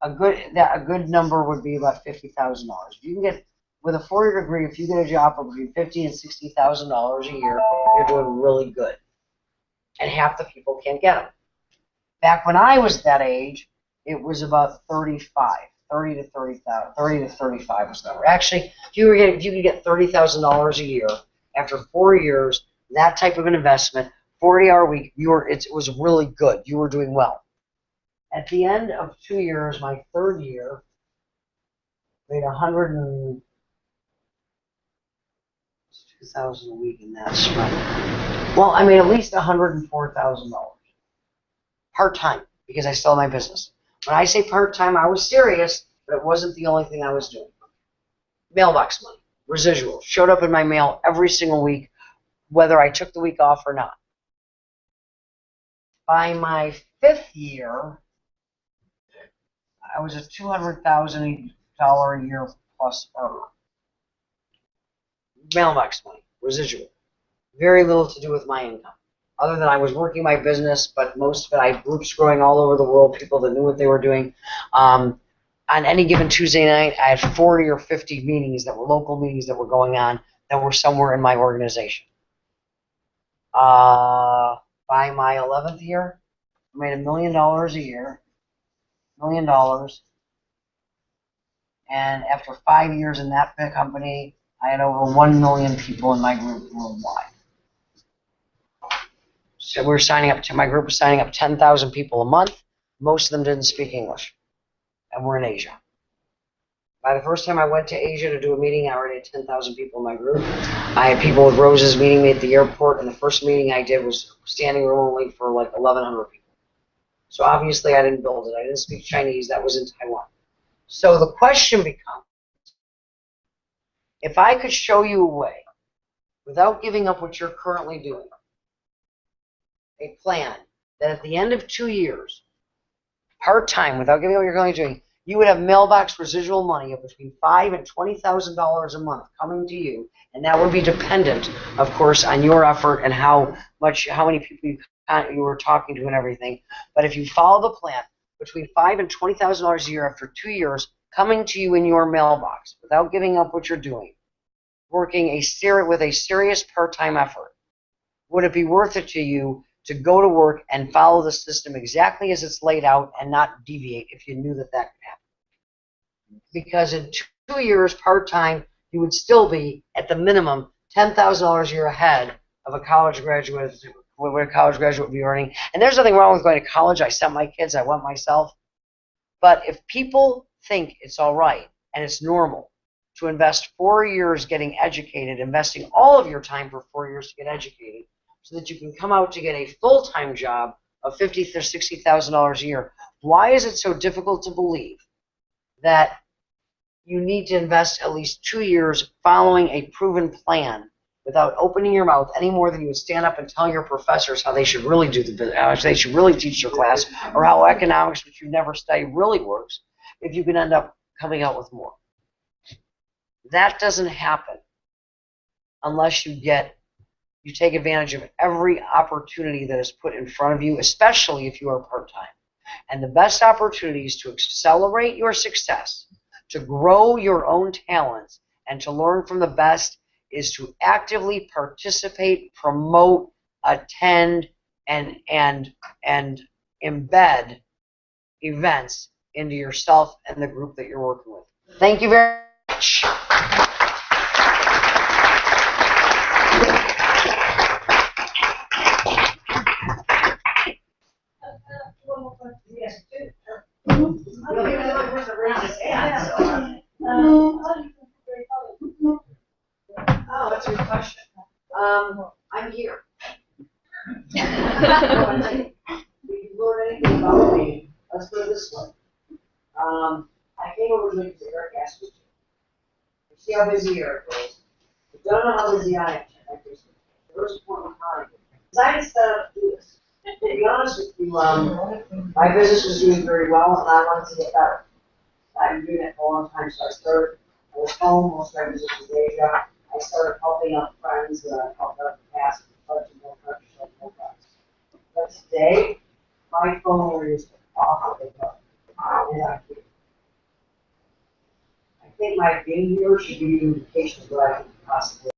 a good number would be about $50,000. If you can get, with a 4-year degree, if you get a job for between $50,000 and $60,000 a year, you're doing really good. And half the people can't get them. Back when I was that age, it was about 30 to 35 was the number. Actually, if you could get $30,000 a year after 4 years, that type of an investment, 40-hour week, it was really good. You were doing well. At the end of 2 years, my 3rd year, made $2,000 a week, and that's right. Well, I made at least $104,000 part-time because I still had my business. When I say part-time, I was serious, but it wasn't the only thing I was doing. Mailbox money, residual, showed up in my mail every single week, whether I took the week off or not. By my 5th year, I was a $200,000 a year plus earner. Mailbox money, residual. Very little to do with my income. Other than I was working my business, but most of it, I had groups growing all over the world, people that knew what they were doing. On any given Tuesday night, I had 40 or 50 meetings that were local meetings that were going on that were somewhere in my organization. By my 11th year, I made $1 million a year. $1 million. And after 5 years in that big company, I had over 1 million people in my group worldwide. So my group was signing up 10,000 people a month. Most of them didn't speak English. And we're in Asia. By the first time I went to Asia to do a meeting, I already had 10,000 people in my group. I had people with roses meeting me at the airport, and the first meeting I did was standing room only for like 1,100 people. So obviously I didn't build it. I didn't speak Chinese. That was in Taiwan. So the question becomes, if I could show you a way, without giving up what you're currently doing, a plan that at the end of 2 years, part-time, without giving up what you're currently doing, you would have mailbox residual money of between $5,000 and $20,000 a month coming to you, and that would be dependent, of course, on your effort and how many people you were talking to and everything. But if you follow the plan, between $5,000 and $20,000 a year after 2 years coming to you in your mailbox, without giving up what you're doing, working with a serious part-time effort, would it be worth it to you to go to work and follow the system exactly as it's laid out and not deviate if you knew that could happen? Because in 2 years part-time, you would still be, at the minimum, $10,000 a year ahead of a college graduate, what a college graduate would be earning. And there's nothing wrong with going to college. I sent my kids. I went myself. But if people think it's all right and it's normal to invest 4 years getting educated, investing all of your time for 4 years to get educated, so that you can come out to get a full-time job of $50,000 or $60,000 a year, why is it so difficult to believe that you need to invest at least 2 years following a proven plan without opening your mouth any more than you would stand up and tell your professors how they should really do the business, how they should really teach your class, or how economics, which you never study, really works, if you can end up coming out with more? That doesn't happen unless you take advantage of every opportunity that is put in front of you, especially if you are part-time. And the best opportunities to accelerate your success, to grow your own talents, and to learn from the best is to actively participate, promote, attend, and embed events into yourself and the group that you're working with. Thank you very much. Oh, that's your question. I'm here. I came originally because Eric asked me to. You see how busy Eric is. You don't know how busy I am. There was a point in time. Because I had set up to do this. To be honest with you, my business was doing very well and I wanted to get better. I've been doing it for a long time, so I was home, most of my business was Asia. I started helping out friends that I've helped out in the past, budget more pressure, more pressure. But today, my phone is off the hook. And I think my being here should be an indication of what I can possibly